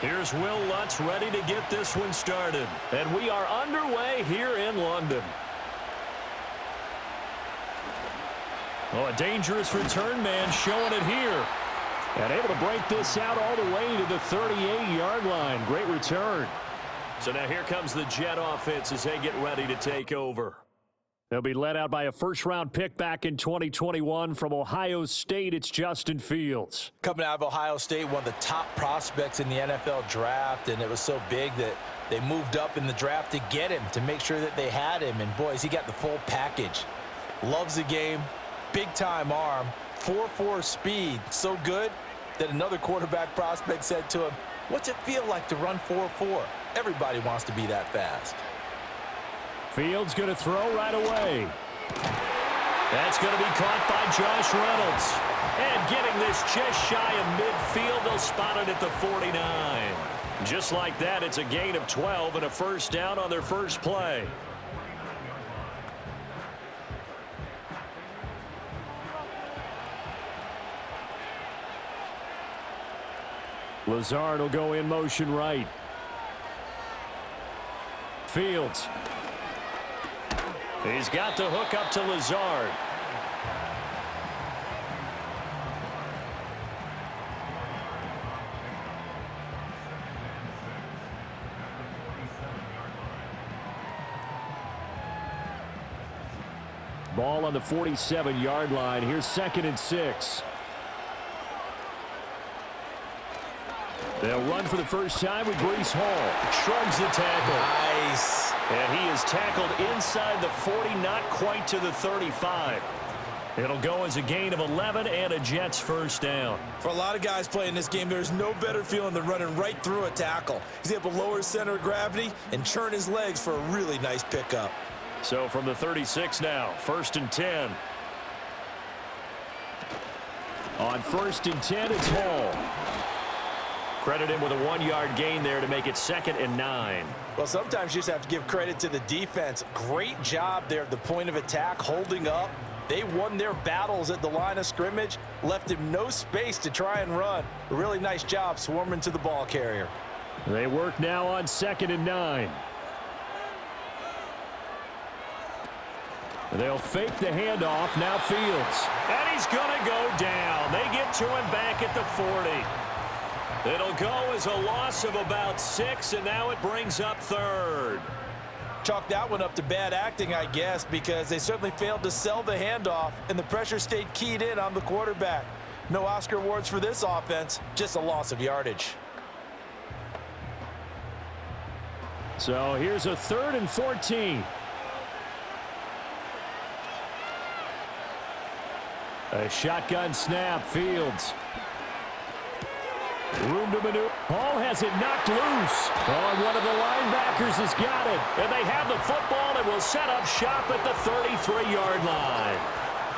Here's Will Lutz ready to get this one started. And we are underway here in London. Oh, a dangerous return man showing it here. And able to break this out all the way to the 38-yard line. Great return. So now here comes the Jet offense as they get ready to take over. They'll be led out by a first-round pick back in 2021 from Ohio State. It's Justin Fields. Coming out of Ohio State, one of the top prospects in the NFL draft, and it was so big that they moved up in the draft to get him, to make sure that they had him. And, boys, he got the full package. Loves the game, big-time arm, 4.4 speed, so good that another quarterback prospect said to him, "What's it feel like to run 4.4? Everybody wants to be that fast." Fields going to throw right away. That's going to be caught by Josh Reynolds. And getting this just shy of midfield, they'll spot it at the 49. Just like that, it's a gain of 12 and a first down on their first play. Lazard will go in motion right. Fields. He's got the hook up to Lazard. Ball on the 47-yard line. Here's 2nd and 6. They'll run for the first time with Breece Hall. Shrugs the tackle. Nice. And he is tackled inside the 40, not quite to the 35. It'll go as a gain of 11 and a Jets first down. For a lot of guys playing this game, there's no better feeling than running right through a tackle. He's able to lower his center of gravity and churn his legs for a really nice pickup. So from the 36 now, 1st and 10. On 1st and 10, it's Hall. Credit him with a 1-yard gain there to make it 2nd and 9. Well, sometimes you just have to give credit to the defense. Great job there at the point of attack, holding up. They won their battles at the line of scrimmage, left him no space to try and run. A really nice job swarming to the ball carrier. They work now on 2nd and 9. They'll fake the handoff. Now Fields. And he's going to go down. They get to him back at the 40. It'll go as a loss of about 6, and now it brings up 3rd. Chalk that one up to bad acting, I guess, because they certainly failed to sell the handoff, and the pressure stayed keyed in on the quarterback. No Oscar awards for this offense, just a loss of yardage. So here's a 3rd and 14. A shotgun snap, Fields. Room to maneuver. Hall has it knocked loose. Oh, and one of the linebackers has got it. And they have the football and will set up shop at the 33-yard line.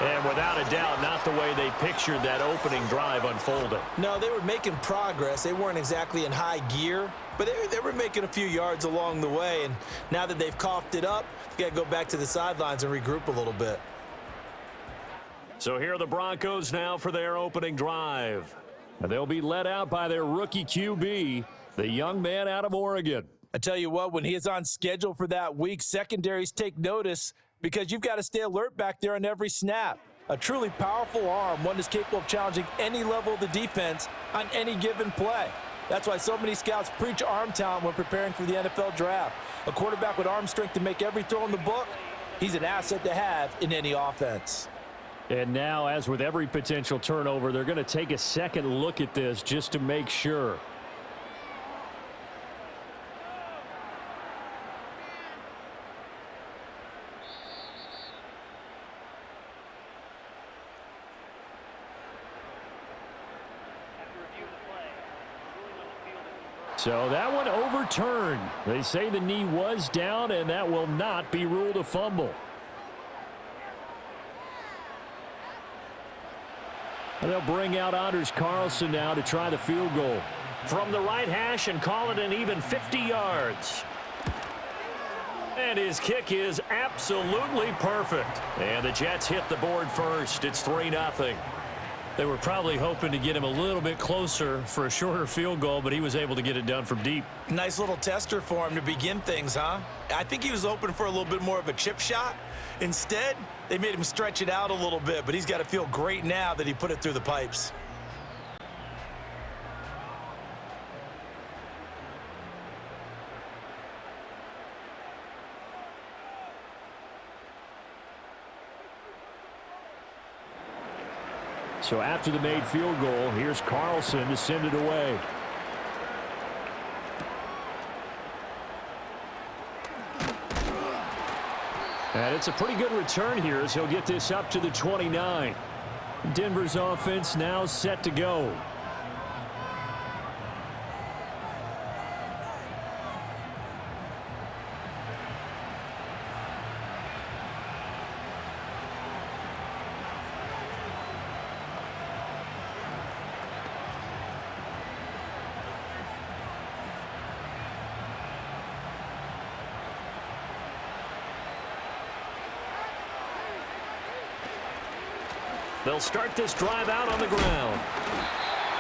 And without a doubt, not the way they pictured that opening drive unfolding. No, they were making progress. They weren't exactly in high gear, but they were making a few yards along the way. And now that they've coughed it up, they've got to go back to the sidelines and regroup a little bit. So here are the Broncos now for their opening drive. And they'll be led out by their rookie QB, the young man out of Oregon. I tell you what, when he is on schedule for that week, secondaries take notice because you've got to stay alert back there on every snap. A truly powerful arm, one that's capable of challenging any level of the defense on any given play. That's why so many scouts preach arm talent when preparing for the NFL draft. A quarterback with arm strength to make every throw in the book, he's an asset to have in any offense. And now, as with every potential turnover, they're going to take a second look at this just to make sure. So that one overturned. They say the knee was down, and that will not be ruled a fumble. And they'll bring out Anders Carlson now to try the field goal. From the right hash and call it an even 50 yards. And his kick is absolutely perfect. And the Jets hit the board first. It's 3-0. They were probably hoping to get him a little bit closer for a shorter field goal, but he was able to get it done from deep. Nice little tester for him to begin things, huh? I think he was hoping for a little bit more of a chip shot. Instead, they made him stretch it out a little bit, but he's got to feel great now that he put it through the pipes. So after the made field goal, here's Carlson to send it away. And it's a pretty good return here as he'll get this up to the 29. Denver's offense now set to go. They'll start this drive out on the ground.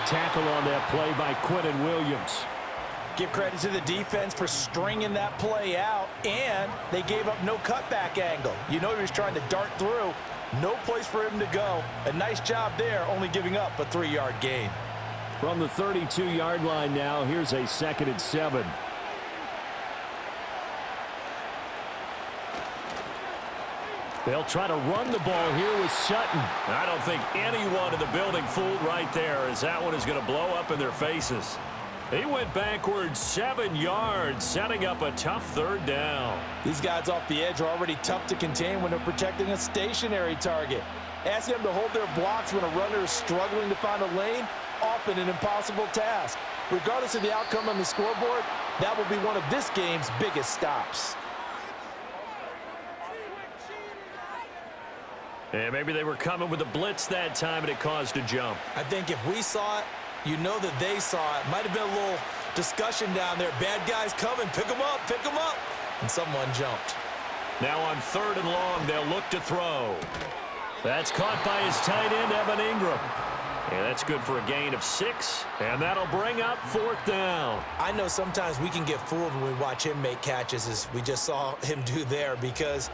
Tackle on that play by Quentin Williams. Give credit to the defense for stringing that play out, and they gave up no cutback angle. You know he was trying to dart through. No place for him to go. A nice job there, only giving up a 3-yard gain. From the 32-yard line now, here's a 2nd and 7. They'll try to run the ball here with Sutton. I don't think anyone in the building fooled right there, as that one is going to blow up in their faces. He went backwards 7 yards, setting up a tough 3rd down. These guys off the edge are already tough to contain when they're protecting a stationary target. Asking them to hold their blocks when a runner is struggling to find a lane, often an impossible task. Regardless of the outcome on the scoreboard, that will be one of this game's biggest stops. And maybe they were coming with a blitz that time, and it caused a jump. I think if we saw it, you know that they saw it. Might have been a little discussion down there. Bad guys coming. Pick them up. Pick them up. And someone jumped. Now on 3rd and long, they'll look to throw. That's caught by his tight end, Evan Ingram. And that's good for a gain of 6. And that'll bring up 4th down. I know sometimes we can get fooled when we watch him make catches, as we just saw him do there, because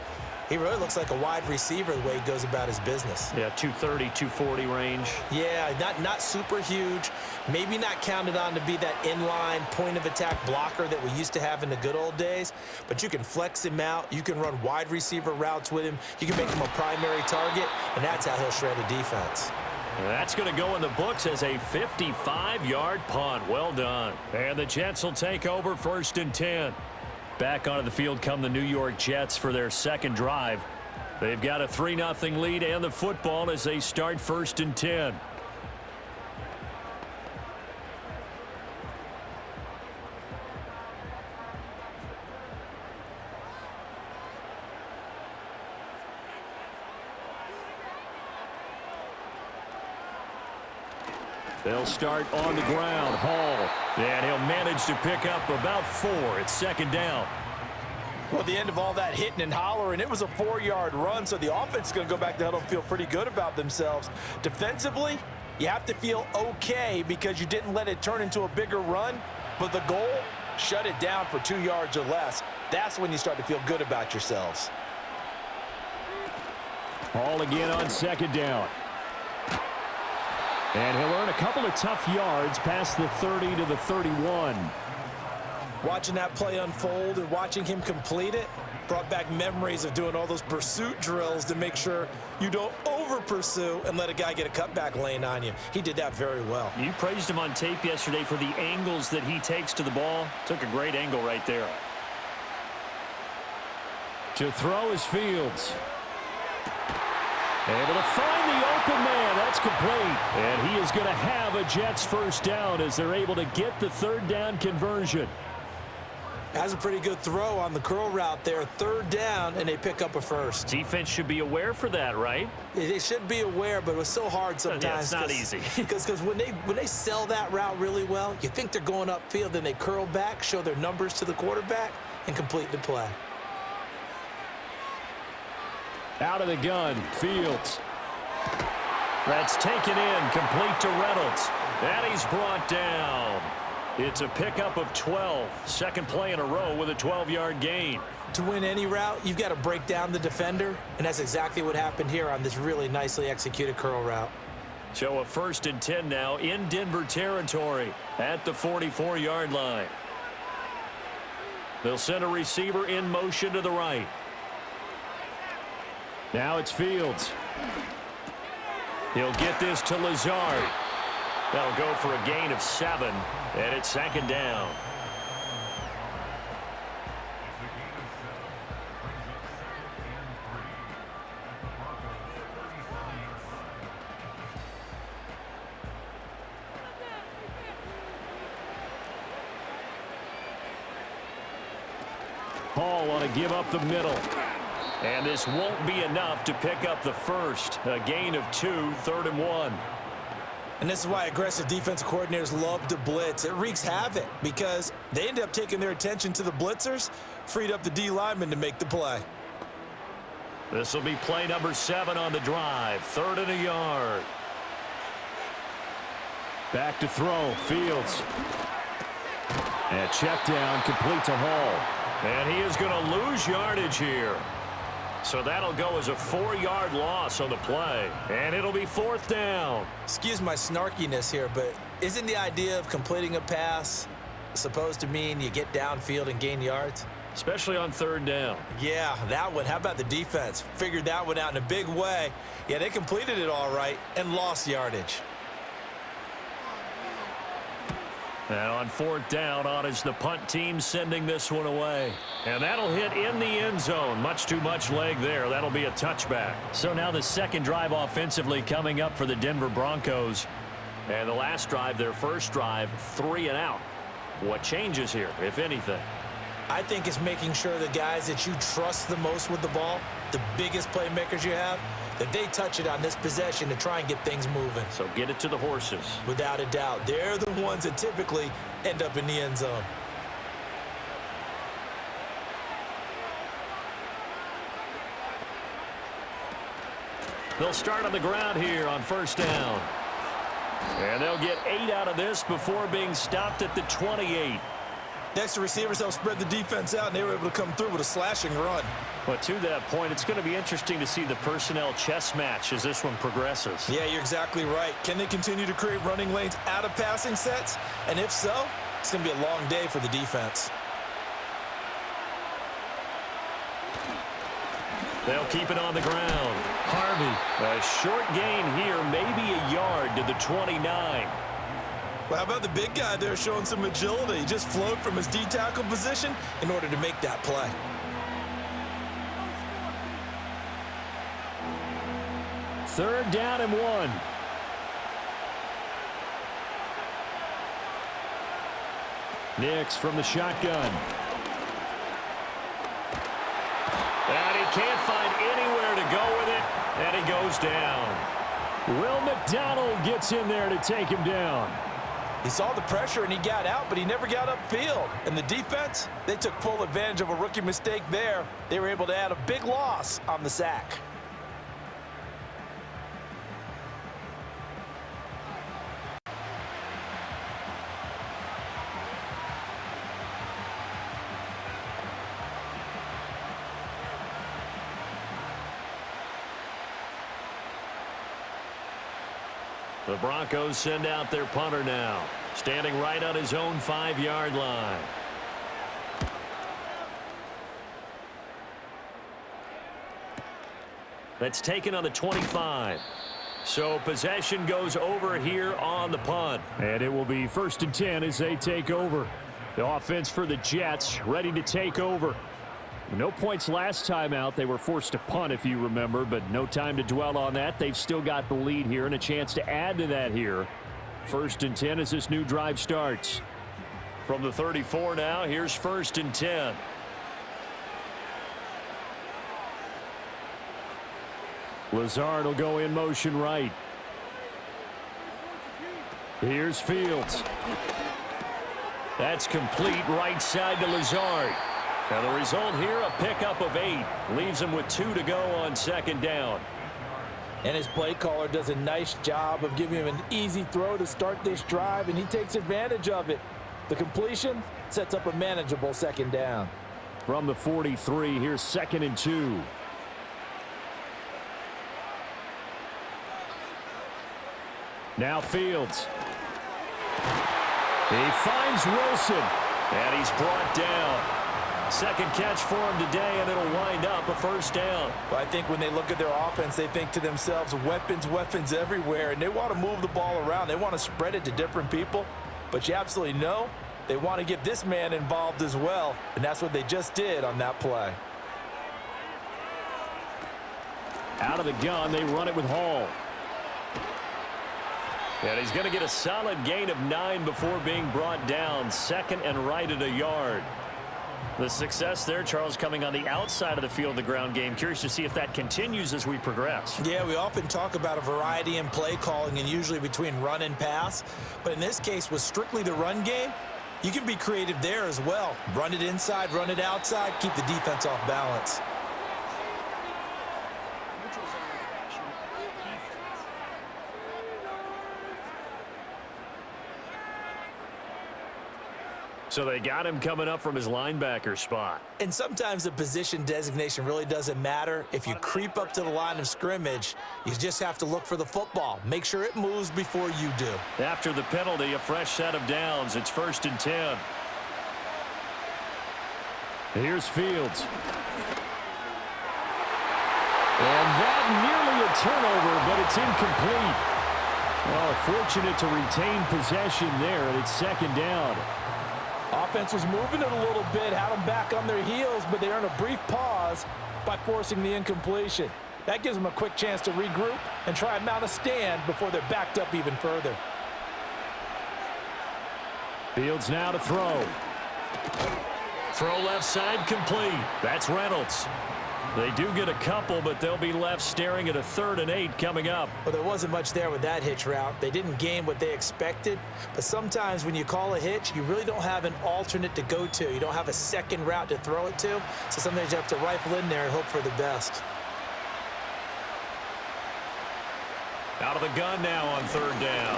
he really looks like a wide receiver the way he goes about his business. Yeah, 230, 240 range. Yeah, not super huge. Maybe not counted on to be that inline point-of-attack blocker that we used to have in the good old days. But you can flex him out. You can run wide receiver routes with him. You can make him a primary target, and that's how he'll shred a defense. That's going to go in the books as a 55-yard punt. Well done. And the Jets will take over 1st and 10. Back onto the field come the New York Jets for their 2nd drive. They've got a 3-0 lead and the football as they start 1st and 10. They'll start on the ground. Hall. And he'll manage to pick up about 4. It's 2nd down. Well, at the end of all that hitting and hollering, it was a 4-yard run, so the offense is going to go back to huddle and feel pretty good about themselves. Defensively, you have to feel okay because you didn't let it turn into a bigger run, but the goal, shut it down for 2 yards or less. That's when you start to feel good about yourselves. Hall again on 2nd down. And he'll earn a couple of tough yards past the 30 to the 31. Watching that play unfold and watching him complete it brought back memories of doing all those pursuit drills to make sure you don't over-pursue and let a guy get a cutback lane on you. He did that very well. You praised him on tape yesterday for the angles that he takes to the ball. Took a great angle right there. To throw is Fields. Able to find the open man. That's complete. And he is going to have a Jets 1st down as they're able to get the 3rd down conversion. Has a pretty good throw on the curl route there. 3rd down, and they pick up a 1st. Defense should be aware for that, right? They should be aware, but it was so hard sometimes. Yeah, it's not easy. Because when they sell that route really well, you think they're going upfield, then they curl back, show their numbers to the quarterback, and complete the play. Out of the gun, Fields. That's taken in, complete to Reynolds. And he's brought down. It's a pickup of 12. Second play in a row with a 12-yard gain. To win any route, you've got to break down the defender, and that's exactly what happened here on this really nicely executed curl route. So a 1st and 10 now in Denver territory at the 44-yard line. They'll send a receiver in motion to the right. Now it's Fields. He'll get this to Lazard. That'll go for a gain of 7, and it's 2nd down. Hall want to give up the middle. And this won't be enough to pick up the first. A gain of 2, 3rd and 1. And this is why aggressive defensive coordinators love to blitz. It wreaks havoc because they end up taking their attention to the blitzers, freed up the D lineman to make the play. This will be play number 7 on the drive. 3rd and a yard. Back to throw. Fields. And check down, complete to Hall. And he is going to lose yardage here. So that'll go as a 4-yard loss on the play. And it'll be 4th down. Excuse my snarkiness here, but isn't the idea of completing a pass supposed to mean you get downfield and gain yards? Especially on 3rd down. Yeah, that one. How about the defense? Figured that one out in a big way. Yeah, they completed it all right and lost yardage. Now on 4th down, on is the punt team sending this one away. And that'll hit in the end zone. Much too much leg there. That'll be a touchback. So now the second drive offensively coming up for the Denver Broncos. And the last drive, their first drive, 3 and out. What changes here, if anything? I think it's making sure the guys that you trust the most with the ball, the biggest playmakers you have, that they touch it on this possession to try and get things moving. So get it to the horses. Without a doubt. They're the ones that typically end up in the end zone. They'll start on the ground here on 1st down. And they'll get 8 out of this before being stopped at the 28. Next, the receivers help spread the defense out, and they were able to come through with a slashing run. But to that point, it's going to be interesting to see the personnel chess match as this one progresses. Yeah, you're exactly right. Can they continue to create running lanes out of passing sets? And if so, it's going to be a long day for the defense. They'll keep it on the ground. Harvey, a short gain here, maybe a yard to the 29. Well, how about the big guy there showing some agility? He just flowed from his D-tackle position in order to make that play. Third down and 1. Nix from the shotgun. And he can't find anywhere to go with it, and he goes down. Will McDonald gets in there to take him down. He saw the pressure and he got out, but he never got upfield. And the defense, they took full advantage of a rookie mistake there. They were able to add a big loss on the sack. The Broncos send out their punter now, standing right on his own 5-yard line. That's taken on the 25. So possession goes over here on the punt. And it will be 1st and 10 as they take over. The offense for the Jets ready to take over. No points last time out. They were forced to punt, if you remember, but no time to dwell on that. They've still got the lead here and a chance to add to that here. 1st and 10 as this new drive starts. From the 34 now, here's 1st and 10. Lazard will go in motion right. Here's Fields. That's complete right side to Lazard. And the result here, a pickup of 8. Leaves him with 2 to go on 2nd down. And his play caller does a nice job of giving him an easy throw to start this drive, and he takes advantage of it. The completion sets up a manageable second down. From the 43, here's 2nd and 2. Now Fields. He finds Wilson, and he's brought down. Second catch for him today, and it'll wind up a first down. Well, I think when they look at their offense, they think to themselves, weapons, weapons everywhere, and they want to move the ball around. They want to spread it to different people, but you absolutely know they want to get this man involved as well, and that's what they just did on that play. Out of the gun, they run it with Hall. And he's going to get a solid gain of 9 before being brought down. 2nd and right at a yard. The success there, Charles, coming on the outside of the field, the ground game. Curious to see if that continues as we progress. Yeah, we often talk about a variety in play calling and usually between run and pass. But in this case, with strictly the run game, you can be creative there as well. Run it inside, run it outside, keep the defense off balance. So they got him coming up from his linebacker spot. And sometimes the position designation really doesn't matter. If you creep up to the line of scrimmage, you just have to look for the football. Make sure it moves before you do. After the penalty, a fresh set of downs. It's 1st and 10. Here's Fields. And that nearly a turnover, but it's incomplete. Well, fortunate to retain possession there, and it's 2nd down. Offense was moving it a little bit, had them back on their heels, but they earned a brief pause by forcing the incompletion. That gives them a quick chance to regroup and try and mount a stand before they're backed up even further. Fields now to throw. Throw left side complete. That's Reynolds. They do get a couple, but they'll be left staring at a 3rd and 8 coming up. Well, there wasn't much there with that hitch route. They didn't gain what they expected, but sometimes when you call a hitch, you really don't have an alternate to go to. You don't have a second route to throw it to, so sometimes you have to rifle in there and hope for the best. Out of the gun now on 3rd down.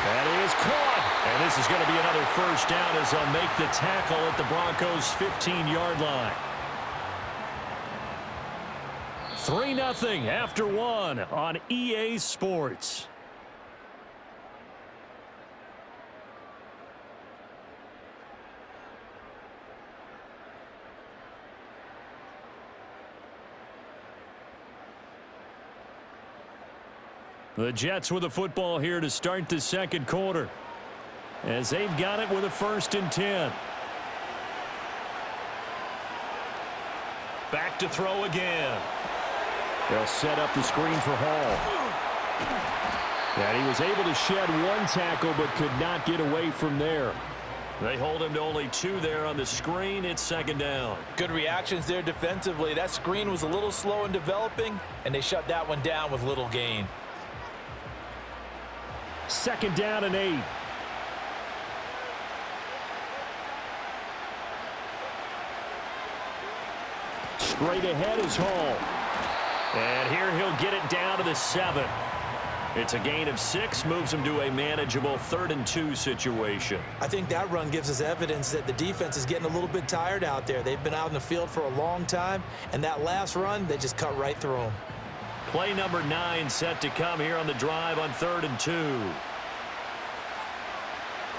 That is caught. And this is going to be another first down as they'll make the tackle at the Broncos' 15-yard line. 3-0 after 1 on EA Sports. The Jets with the football here to start the 2nd quarter, as they've got it with a 1st and 10. Back to throw again. They'll set up the screen for Hall. And he was able to shed 1 tackle but could not get away from there. They hold him to only 2 there on the screen. It's 2nd down. Good reactions there defensively. That screen was a little slow in developing, and they shut that one down with little gain. 2nd down and 8. Straight ahead is Hall. And here he'll get it down to the 7. It's a gain of 6, moves him to a manageable 3rd and 2 situation. I think that run gives us evidence that the defense is getting a little bit tired out there. They've been out in the field for a long time, and that last run, they just cut right through them. Play number 9 set to come here on the drive on 3rd and 2.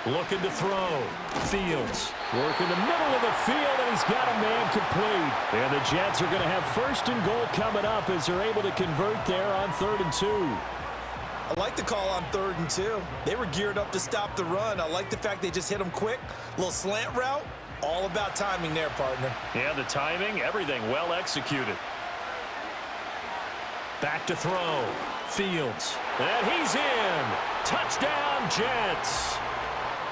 Looking to throw. Fields working the middle of the field, and he's got a man complete. And the Jets are going to have 1st and goal coming up as they're able to convert there on 3rd and 2. I like the call on 3rd and 2. They were geared up to stop the run. I like the fact they just hit them quick. A little slant route. All about timing there, partner. Yeah, the timing, everything well executed. Back to throw. Fields. And he's in. Touchdown, Jets.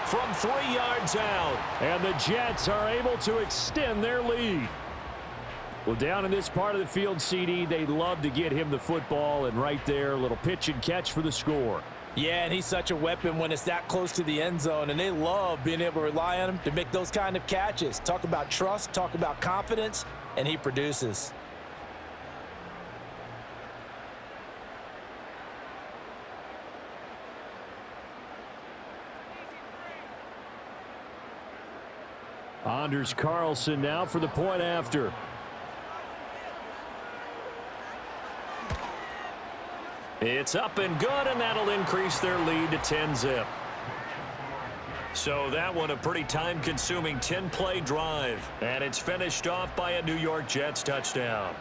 From 3 yards out. And the Jets are able to extend their lead. Well, down in this part of the field, CD, they love to get him the football. And right there, a little pitch and catch for the score. Yeah, and he's such a weapon when it's that close to the end zone. And they love being able to rely on him to make those kind of catches. Talk about trust, talk about confidence, and he produces. Anders Carlson now for the point after. It's up and good, and that'll increase their lead to 10-zip. So that one a pretty time-consuming 10-play drive, and it's finished off by a New York Jets touchdown.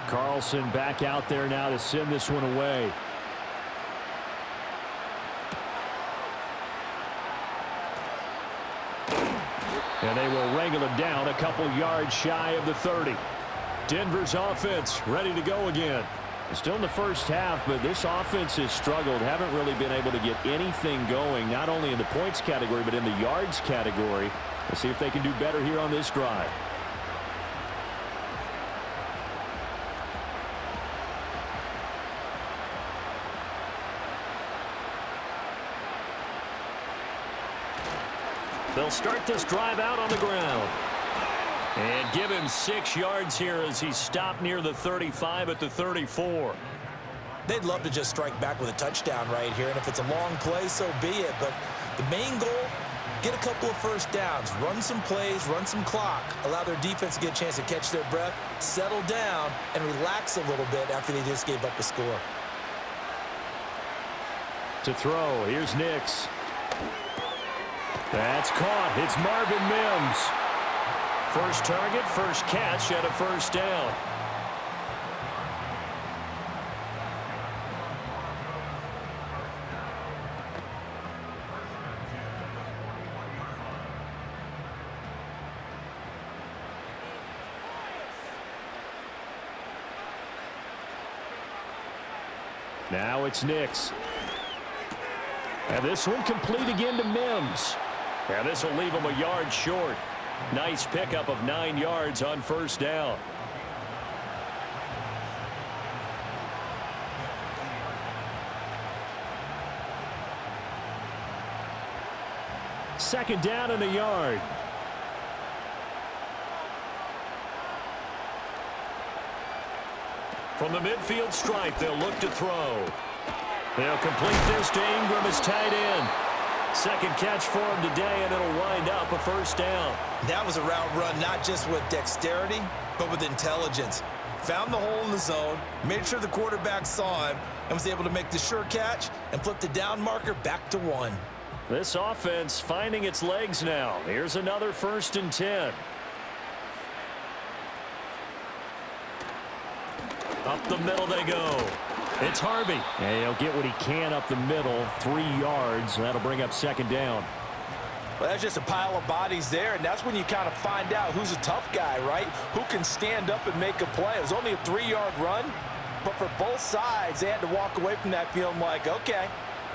Carlson back out there now to send this one away. And they will wrangle him down a couple yards shy of the 30. Denver's offense ready to go again. Still in the first half, but this offense has struggled. Haven't really been able to get anything going, not only in the points category, but in the yards category. Let's see if they can do better here on this drive. They'll start this drive out on the ground. And give him 6 yards here as he's stopped near the 35 at the 34. They'd love to just strike back with a touchdown right here, and if it's a long play, so be it. But the main goal, get a couple of first downs, run some plays, run some clock, allow their defense to get a chance to catch their breath, settle down, and relax a little bit after they just gave up a score. To throw, here's Nix. That's caught. It's Marvin Mims. First target, first catch at a first down. Now it's Nix. And this one complete again to Mims. And this will leave him a yard short. Nice pickup of 9 yards on first down. Second down and a yard. From the midfield stripe, they'll look to throw. They'll complete this to Ingram as tight end. Second catch for him today, and it'll wind up a first down. That was a route run not just with dexterity, but with intelligence. Found the hole in the zone, made sure the quarterback saw him, and was able to make the sure catch and flip the down marker back to 1. This offense finding its legs now. Here's another 1st and 10. Up the middle they go. It's Harvey. And he'll get what he can up the middle, 3 yards. That'll bring up second down. Well, that's just a pile of bodies there, and that's when you kind of find out who's a tough guy, right? Who can stand up and make a play. It was only a 3-yard run, but for both sides, they had to walk away from that feeling like, okay,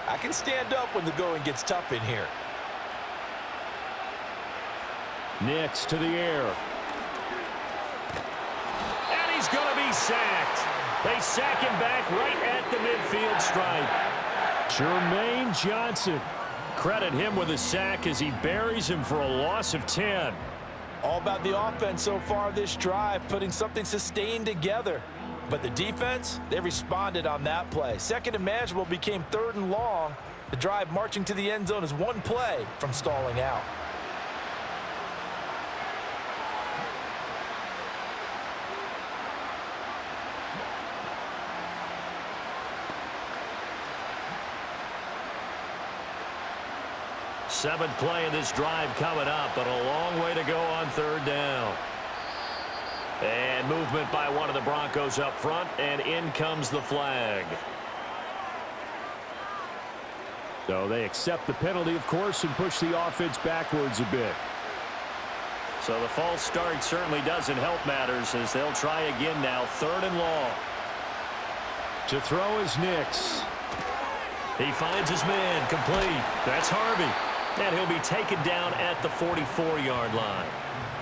I can stand up when the going gets tough in here. Nix to the air. And he's going to be sacked. They sack him back right at the midfield stripe. Jermaine Johnson. Credit him with a sack as he buries him for a loss of 10. All about the offense so far this drive, putting something sustained together. But the defense, they responded on that play. Second and manageable became 3rd and long. The drive marching to the end zone is 1 play from stalling out. Seventh play of this drive coming up, but a long way to go on 3rd down. And movement by one of the Broncos up front, and in comes the flag. So they accept the penalty, of course, and push the offense backwards a bit. So the false start certainly doesn't help matters as they'll try again now, 3rd and long. To throw is Nix. He finds his man, complete. That's Harvey. And he'll be taken down at the 44-yard line.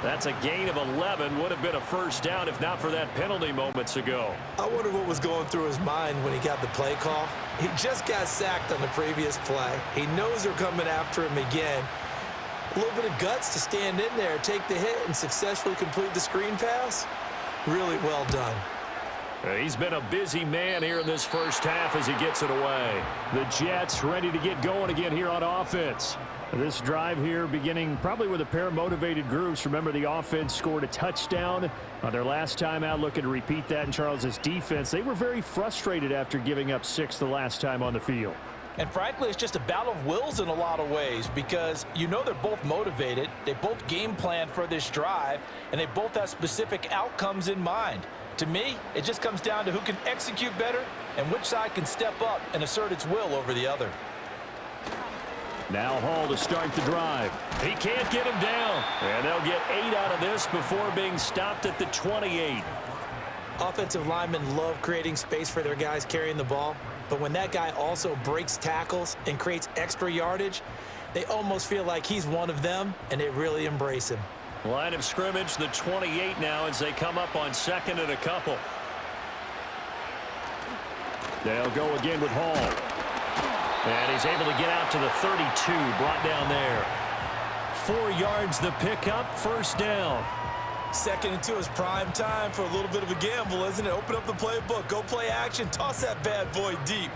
That's a gain of 11. Would have been a first down if not for that penalty moments ago. I wonder what was going through his mind when he got the play call. He just got sacked on the previous play. He knows they're coming after him again. A little bit of guts to stand in there, take the hit, and successfully complete the screen pass. Really well done. He's been a busy man here in this first half as he gets it away. The Jets ready to get going again here on offense. This drive here beginning probably with a pair of motivated groups. Remember, the offense scored a touchdown on their last time out, looking to repeat that in Charles's defense. They were very frustrated after giving up 6 the last time on the field. And frankly, it's just a battle of wills in a lot of ways because you know they're both motivated. They both game plan for this drive, and they both have specific outcomes in mind. To me, it just comes down to who can execute better and which side can step up and assert its will over the other. Now Hall to start the drive. He can't get him down. And they'll get 8 out of this before being stopped at the 28. Offensive linemen love creating space for their guys carrying the ball. But when that guy also breaks tackles and creates extra yardage, they almost feel like he's one of them, and they really embrace him. Line of scrimmage, the 28 now as they come up on 2nd and a couple. They'll go again with Hall. And he's able to get out to the 32, brought down there. 4 yards the pickup, first down. 2nd and 2 is prime time for a little bit of a gamble, isn't it? Open up the playbook, go play action, toss that bad boy deep.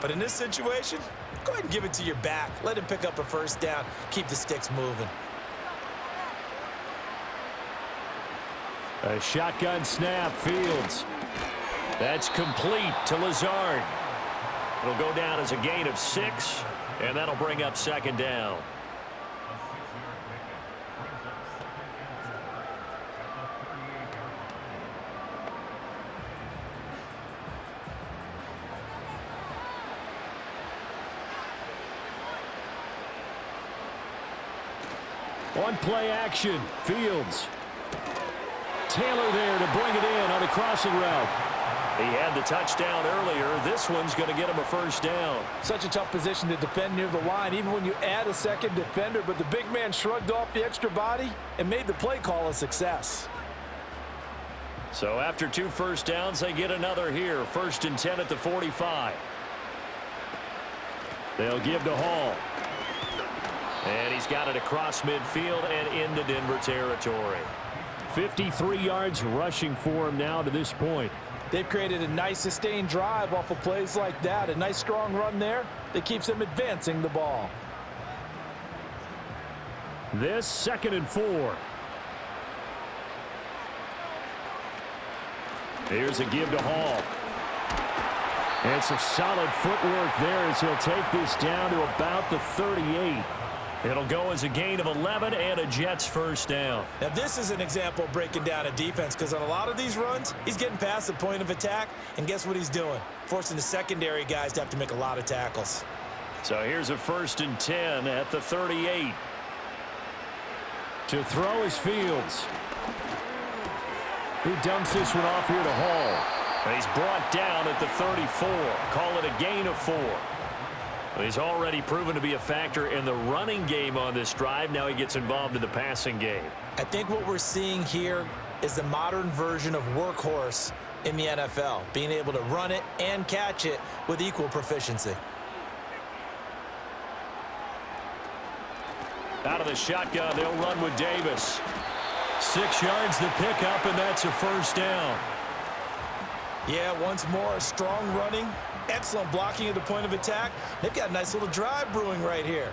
But in this situation, go ahead and give it to your back. Let him pick up a first down, keep the sticks moving. A shotgun snap, Fields. That's complete to Lazard. It'll go down as a gain of 6, and that'll bring up 2nd down. On play action, Fields. Taylor there to bring it in on a crossing route. He had the touchdown earlier. This one's going to get him a first down. Such a tough position to defend near the line, even when you add a second defender, but the big man shrugged off the extra body and made the play call a success. So after 2 first downs, they get another here. 1st and 10 at the 45. They'll give to Hall. And he's got it across midfield and into Denver territory. 53 yards rushing for him now to this point. They've created a nice sustained drive off of plays like that. A nice strong run there that keeps them advancing the ball. This 2nd and 4. Here's a give to Hall. And some solid footwork there as he'll take this down to about the 38. It'll go as a gain of 11 and a Jets first down. Now this is an example of breaking down a defense because on a lot of these runs, he's getting past the point of attack, and guess what he's doing? Forcing the secondary guys to have to make a lot of tackles. So here's a 1st and 10 at the 38. To throw is Fields. He dumps this one off here to Hall. And he's brought down at the 34. Call it a gain of 4. He's already proven to be a factor in the running game on this drive. Now he gets involved in the passing game. I think what we're seeing here is the modern version of workhorse in the NFL, being able to run it and catch it with equal proficiency. Out of the shotgun, they'll run with Davis. 6 yards the pickup, and that's a first down. Yeah, once more, strong running, excellent blocking at the point of attack. They've got a nice little drive brewing right here.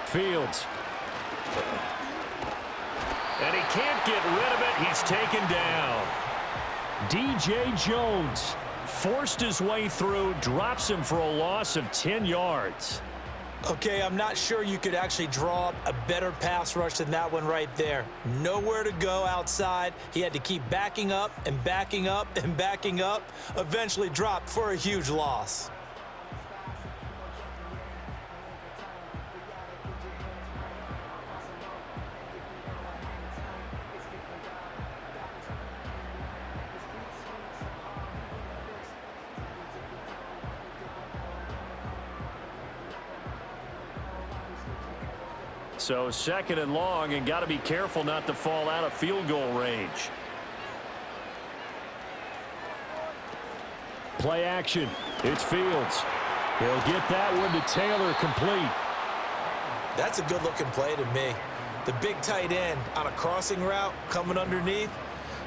Fields. And he can't get rid of it. He's taken down. DJ Jones forced his way through, drops him for a loss of 10 yards. Okay, I'm not sure you could actually draw up a better pass rush than that one right there. Nowhere to go outside. He had to keep backing up and backing up and backing up. Eventually dropped for a huge loss. So 2nd and long, and got to be careful not to fall out of field goal range. Play action. It's Fields. He'll get that one to Taylor, complete. That's a good-looking play to me. The big tight end on a crossing route coming underneath.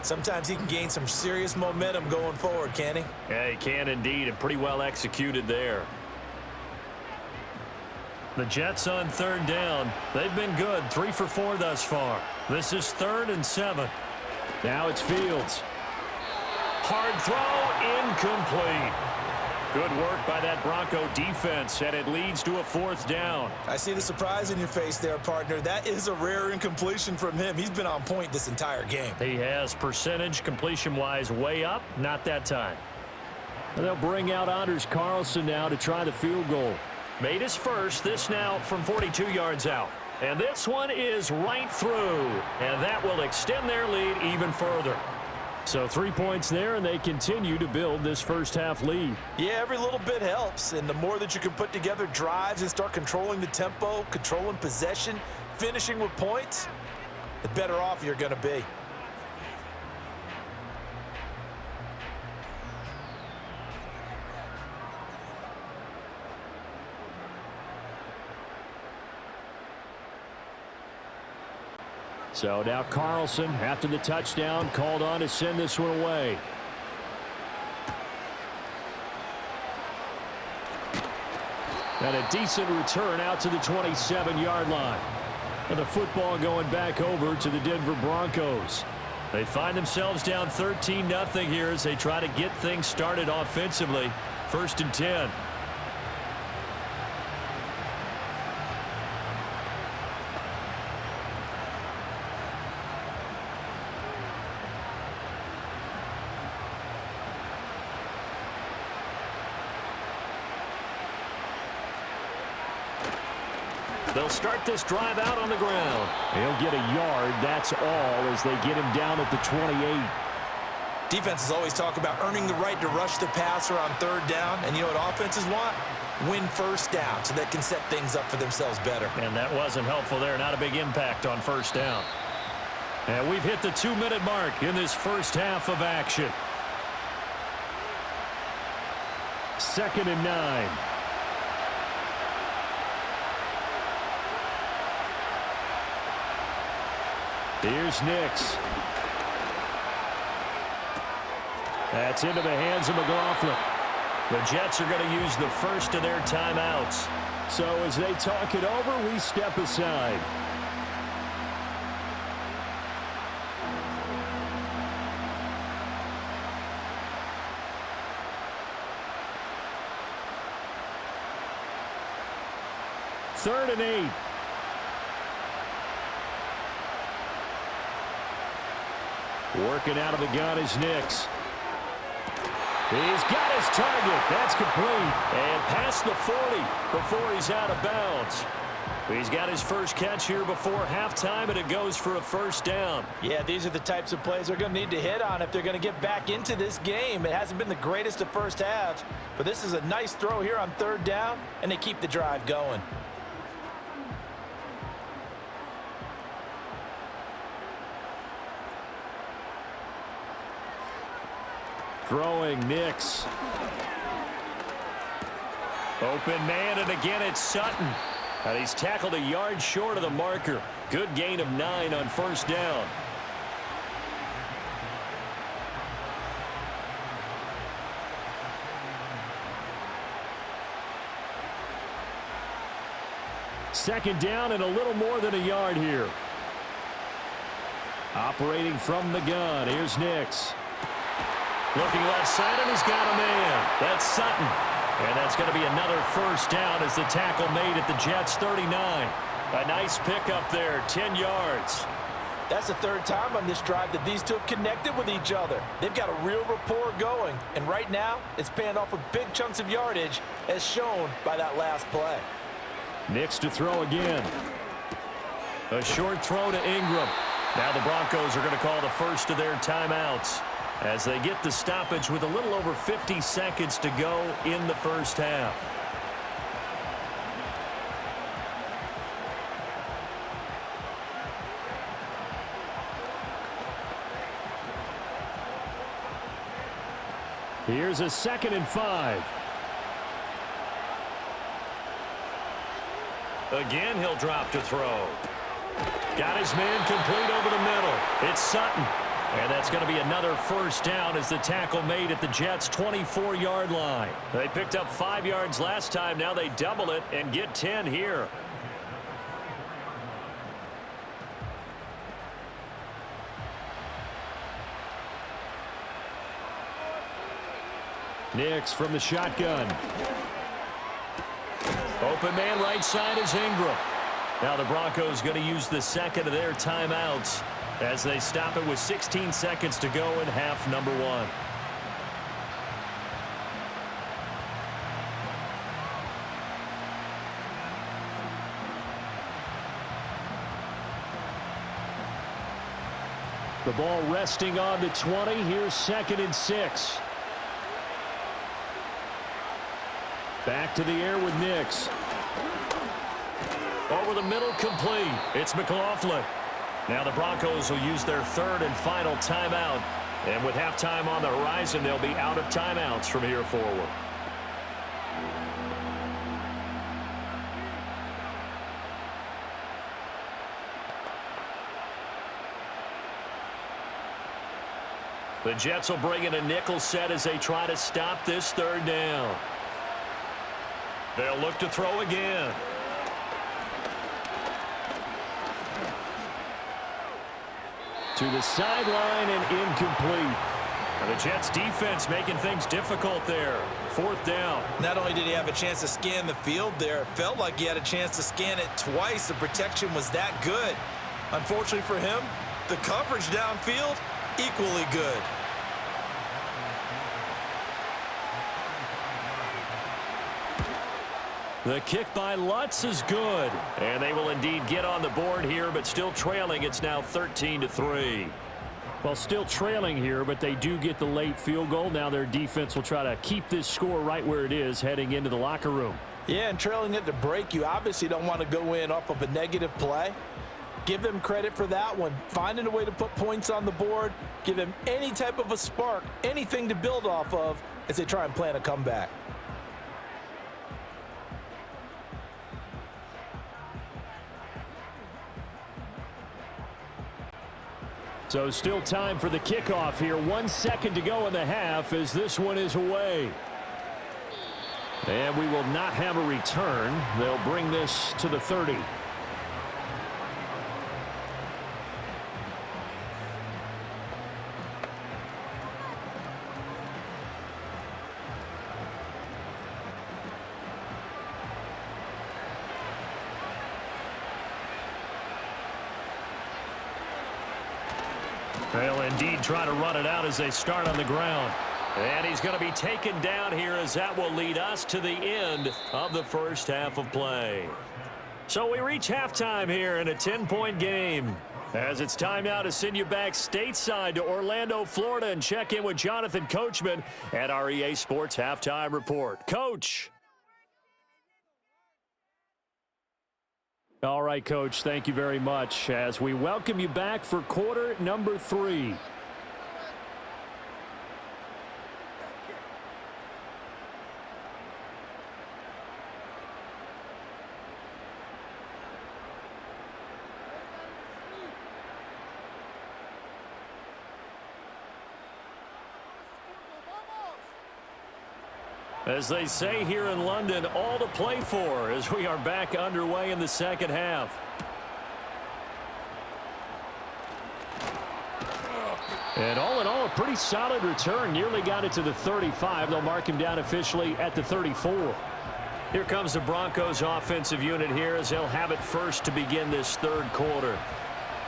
Sometimes he can gain some serious momentum going forward, can't he? Yeah, he can indeed, and pretty well executed there. The Jets on 3rd down. They've been good, 3 for 4 thus far. This is 3rd and 7. Now it's Fields. Hard throw, incomplete. Good work by that Bronco defense, and it leads to a 4th down. I see the surprise in your face there, partner. That is a rare incompletion from him. He's been on point this entire game. He has percentage, completion-wise, way up. Not that time. And they'll bring out Anders Carlson now to try the field goal. Made his first, this now from 42 yards out. And this one is right through. And that will extend their lead even further. So 3 points there, and they continue to build this first half lead. Yeah, every little bit helps, and the more that you can put together drives and start controlling the tempo, controlling possession, finishing with points, the better off you're going to be. So now Carlson, after the touchdown, called on to send this one away. And a decent return out to the 27-yard line. And the football going back over to the Denver Broncos. They find themselves down 13-0 here as they try to get things started offensively. 1st and 10. They'll start this drive out on the ground. He'll get a yard, that's all, as they get him down at the 28. Defenses always talk about earning the right to rush the passer on 3rd down, and you know what offenses want? Win 1st down so they can set things up for themselves better. And that wasn't helpful there, not a big impact on 1st down. And we've hit the 2-minute mark in this first half of action. 2nd and 9. Here's Nix. That's into the hands of McLaughlin. The Jets are going to use the first of their timeouts. So as they talk it over, we step aside. Third and 8. Working out of the gun is Nix. He's got his target. That's complete. And past the 40 before he's out of bounds. He's got his first catch here before halftime, and it goes for a 1st down. Yeah, these are the types of plays they're going to need to hit on if they're going to get back into this game. It hasn't been the greatest of first halves, but this is a nice throw here on 3rd down, and they keep the drive going. Throwing Nix. Open man, and again it's Sutton. And he's tackled a yard short of the marker. Good gain of 9 on 1st down. Second down and a little more than a yard here. Operating from the gun, here's Nix. Looking left side, and he's got a man. That's Sutton. And that's going to be another 1st down as the tackle made at the Jets' 39. A nice pickup there, 10 yards. That's the 3rd time on this drive that these two have connected with each other. They've got a real rapport going. And right now, it's paying off with big chunks of yardage, as shown by that last play. Nix to throw again. A short throw to Ingram. Now the Broncos are going to call the first of their timeouts as they get the stoppage with a little over 50 seconds to go in the first half. Here's a 2nd and 5. Again, he'll drop to throw. Got his man complete over the middle. It's Sutton. And that's going to be another first down as the tackle made at the Jets' 24-yard line. They picked up 5 yards last time. Now they double it and get 10 here. Nix from the shotgun. Open man right side is Ingram. Now the Broncos going to use the second of their timeouts as they stop it with 16 seconds to go in half number 1. The ball resting on the 20. Here's 2nd and 6. Back to the air with Nix. Over the middle, complete. It's McLaughlin. Now the Broncos will use their 3rd and final timeout. And with halftime on the horizon, they'll be out of timeouts from here forward. The Jets will bring in a nickel set as they try to stop this 3rd down. They'll look to throw again. To the sideline and incomplete. And the Jets defense making things difficult there. 4th down. Not only did he have a chance to scan the field there, it felt like he had a chance to scan it twice. The protection was that good. Unfortunately for him, the coverage downfield, equally good. The kick by Lutz is good. And they will indeed get on the board here, but still trailing. It's now 13-3. Well, still trailing here, but they do get the late field goal. Now their defense will try to keep this score right where it is heading into the locker room. Yeah, and trailing at the break, you obviously don't want to go in off of a negative play. Give them credit for that one. Finding a way to put points on the board. Give them any type of a spark, anything to build off of as they try and plan a comeback. So still time for the kickoff here. 1 second to go in the half as this one is away. And we will not have a return. They'll bring this to the 30. They'll indeed try to run it out as they start on the ground. And he's going to be taken down here as that will lead us to the end of the first half of play. So we reach halftime here in a 10-point game. As it's time now to send you back stateside to Orlando, Florida, and check in with Jonathan Coachman at our EA Sports Halftime Report. Coach. All right, Coach, thank you very much as we welcome you back for quarter number 3. As they say here in London, all to play for as we are back underway in the second half. And all in all, a pretty solid return. Nearly got it to the 35. They'll mark him down officially at the 34. Here comes the Broncos offensive unit here as they'll have it first to begin this 3rd quarter.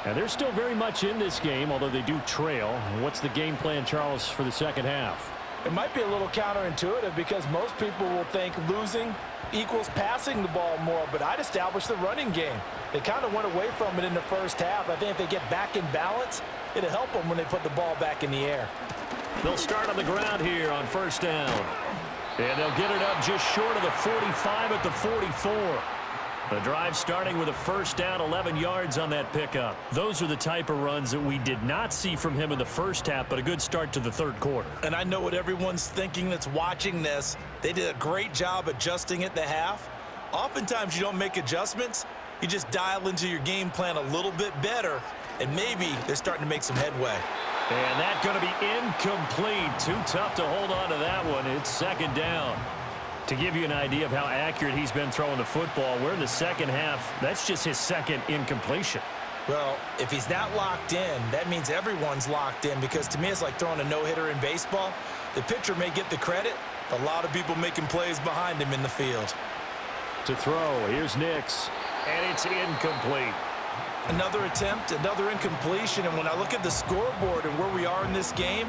And they're still very much in this game, although they do trail. What's the game plan, Charles, for the second half? It might be a little counterintuitive because most people will think losing equals passing the ball more, but I'd establish the running game. They kind of went away from it in the first half. I think if they get back in balance, it'll help them when they put the ball back in the air. They'll start on the ground here on first down. And they'll get it up just short of the 45 at the 44. The drive starting with a first down, 11 yards on that pickup. Those are the type of runs that we did not see from him in the first half, but a good start to the third quarter. And I know what everyone's thinking that's watching this. They did a great job adjusting at the half. Oftentimes you don't make adjustments. You just dial into your game plan a little bit better, and maybe they're starting to make some headway. And that's going to be incomplete. Too tough to hold on to that one. It's second down. To give you an idea of how accurate he's been throwing the football, we're in the second half. That's just his second incompletion. Well, if he's that locked in, that means everyone's locked in, because to me it's like throwing a no-hitter in baseball. The pitcher may get the credit, a lot of people making plays behind him in the field. To throw, here's Nix, and it's incomplete. Another attempt, another incompletion, and when I look at the scoreboard and where we are in this game,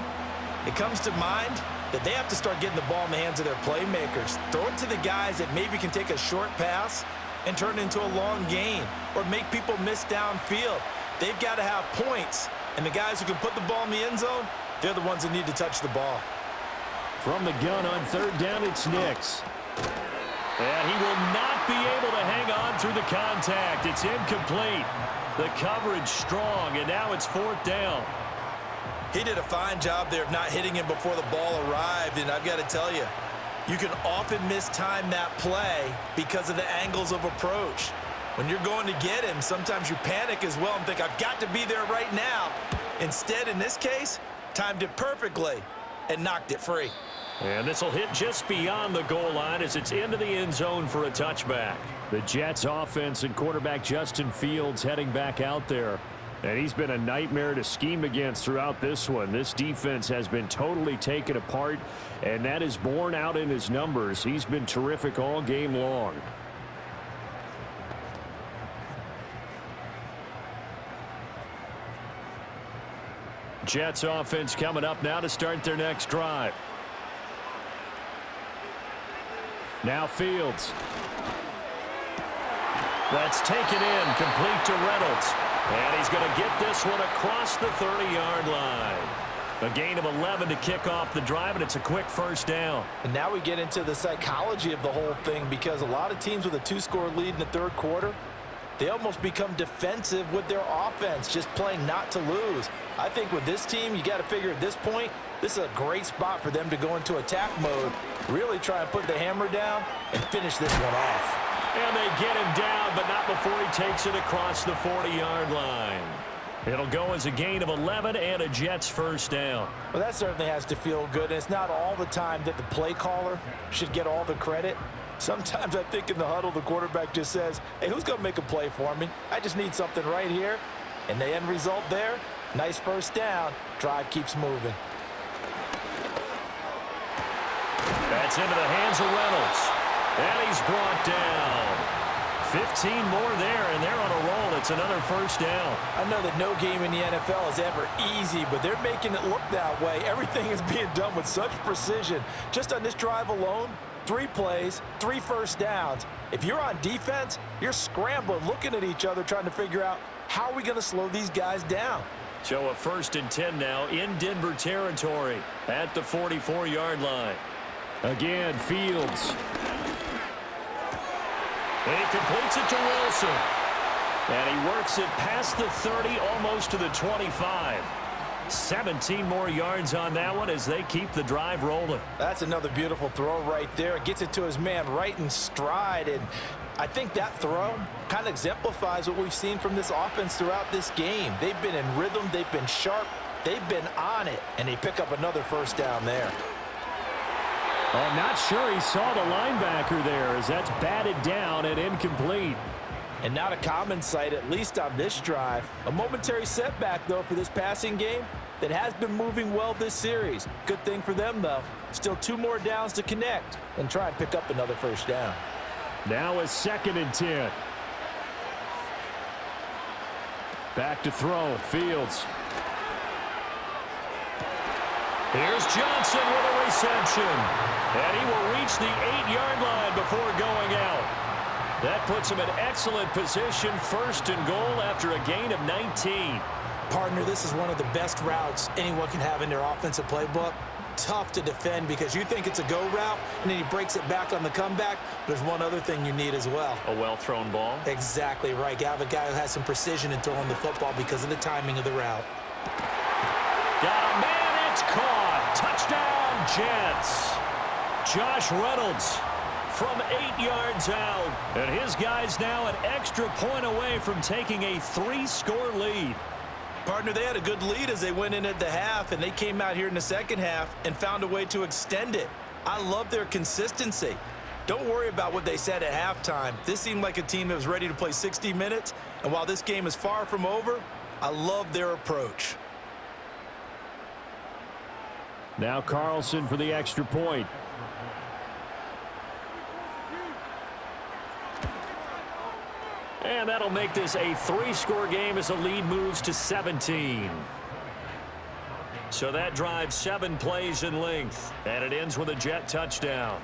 it comes to mind that they have to start getting the ball in the hands of their playmakers. Throw it to the guys that maybe can take a short pass and turn it into a long gain or make people miss downfield. They've got to have points, and the guys who can put the ball in the end zone, they're the ones that need to touch the ball. From the gun on third down, it's Nix. And he will not be able to hang on through the contact. It's incomplete. The coverage strong, and now it's fourth down. He did a fine job there of not hitting him before the ball arrived, and I've got to tell you, you can often mistime that play because of the angles of approach. When you're going to get him, sometimes you panic as well and think, I've got to be there right now. Instead, in this case, timed it perfectly and knocked it free. And this will hit just beyond the goal line as it's into the end zone for a touchback. The Jets offense and quarterback Justin Fields heading back out there. And he's been a nightmare to scheme against throughout this one. This defense has been totally taken apart, and that is borne out in his numbers. He's been terrific all game long. Jets offense coming up now to start their next drive. Now Fields. That's taken in, complete to Reynolds. And he's going to get this one across the 30-yard line. A gain of 11 to kick off the drive, and it's a quick first down. And now we get into the psychology of the whole thing, because a lot of teams with a two-score lead in the third quarter, they almost become defensive with their offense, just playing not to lose. I think with this team, you got to figure at this point, this is a great spot for them to go into attack mode, really try and put the hammer down and finish this one off. And they get him down, but not before he takes it across the 40-yard line. It'll go as a gain of 11 and a Jets first down. Well, that certainly has to feel good. And it's not all the time that the play caller should get all the credit. Sometimes I think in the huddle, the quarterback just says, hey, who's going to make a play for me? I just need something right here. And the end result there, nice first down. Drive keeps moving. That's into the hands of Reynolds. And he's brought down. 15 more there, and they're on a roll. It's another first down. I know that no game in the NFL is ever easy, but they're making it look that way. Everything is being done with such precision. Just on this drive alone, 3 plays, 3 first downs. If you're on defense, you're scrambling, looking at each other, trying to figure out how are we going to slow these guys down. So a 1st and 10 now in Denver territory at the 44-yard line. Again, Fields. And he completes it to Wilson. And he works it past the 30, almost to the 25. 17 more yards on that one as they keep the drive rolling. That's another beautiful throw right there. Gets it to his man right in stride. And I think that throw kind of exemplifies what we've seen from this offense throughout this game. They've been in rhythm. They've been sharp. They've been on it. And they pick up another first down there. I'm not sure he saw the linebacker there as that's batted down and incomplete. And not a common sight, at least on this drive. A momentary setback, though, for this passing game that has been moving well this series. Good thing for them, though. Still 2 more downs to connect and try and pick up another first down. Now a 2nd and 10. Back to throw. Fields. Here's Johnson with a reception. And he will reach the 8-yard line before going out. That puts him in excellent position, 1st and goal after a gain of 19. Partner, this is one of the best routes anyone can have in their offensive playbook. tough to defend because you think it's a go route, and then he breaks it back on the comeback. There's one other thing you need as well. A well-thrown ball? Exactly right. You have a guy who has some precision in throwing the football because of the timing of the route. Got a man, it's caught. Touchdown, Jets. Josh Reynolds from 8 yards out. And his guys now an extra point away from taking a 3-score lead. Partner, they had a good lead as they went in at the half, and they came out here in the second half and found a way to extend it. I love their consistency. Don't worry about what they said at halftime. This seemed like a team that was ready to play 60 minutes, and while this game is far from over, I love their approach. Now Carlson for the extra point. And that'll make this a 3-score game as the lead moves to 17. So that drives 7 plays in length, and it ends with a Jet touchdown.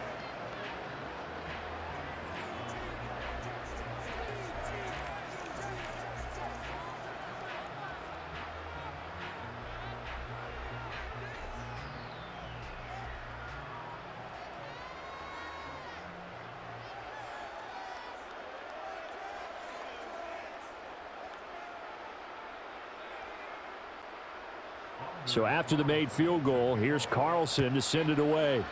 So after the made field goal, here's Carlson to send it away.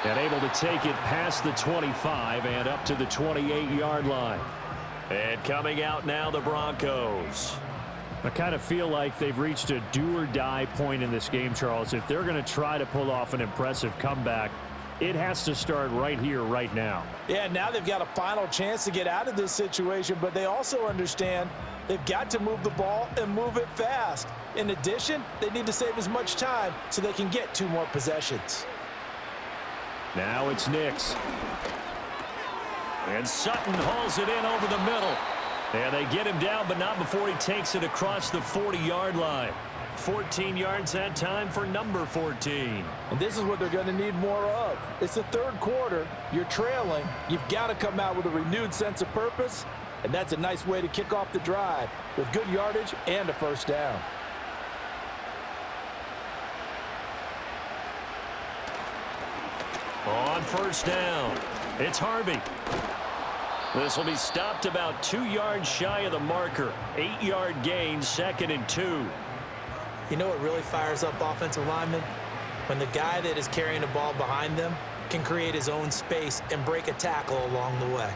And able to take it past the 25 and up to the 28-yard line. And coming out now, the Broncos. I kind of feel like they've reached a do-or-die point in this game, Charles. If they're going to try to pull off an impressive comeback, it has to start right here, right now. Yeah, now they've got a final chance to get out of this situation, but they also understand they've got to move the ball and move it fast. In addition, they need to save as much time so they can get 2 more possessions. Now it's Nix. And Sutton hauls it in over the middle. And they get him down, but not before he takes it across the 40-yard line. 14 yards that time for number 14. And this is what they're going to need more of. It's the third quarter. You're trailing. You've got to come out with a renewed sense of purpose, and that's a nice way to kick off the drive with good yardage and a first down. On first down, it's Harvey. This will be stopped about 2 yards shy of the marker. 8-yard gain, 2nd and 2. You know what really fires up offensive linemen? When the guy that is carrying the ball behind them can create his own space and break a tackle along the way.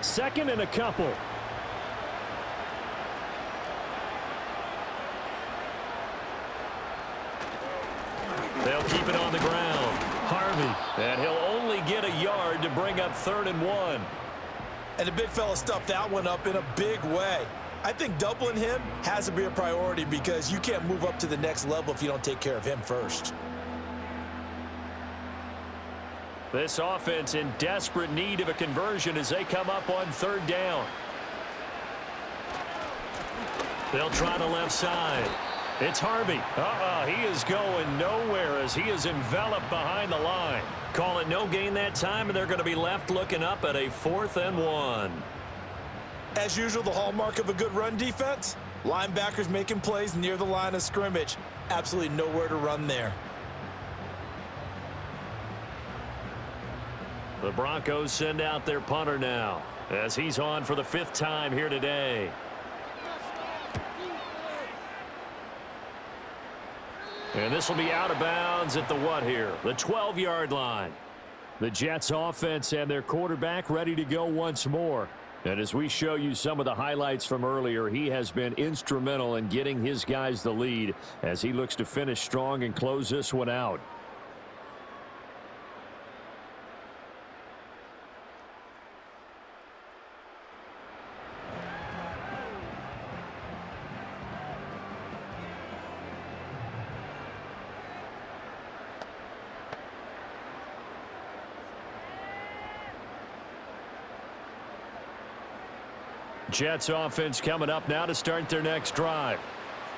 2nd and a couple. They'll keep it on the ground. Harvey, and he'll only get a yard to bring up 3rd and 1. And the big fella stuffed that one up in a big way. I think doubling him has to be a priority because you can't move up to the next level if you don't take care of him first. This offense in desperate need of a conversion as they come up on 3rd down. They'll try the left side. It's Harvey. He is going nowhere as he is enveloped behind the line. Call it no gain that time, and they're going to be left looking up at a 4th and 1. As usual, the hallmark of a good run defense, linebackers making plays near the line of scrimmage. Absolutely nowhere to run there. The Broncos send out their punter now as he's on for the 5th time here today. And this will be out of bounds at the what here? The 12-yard line. The Jets offense and their quarterback ready to go once more. And as we show you some of the highlights from earlier, he has been instrumental in getting his guys the lead as he looks to finish strong and close this one out. Jets offense coming up now to start their next drive.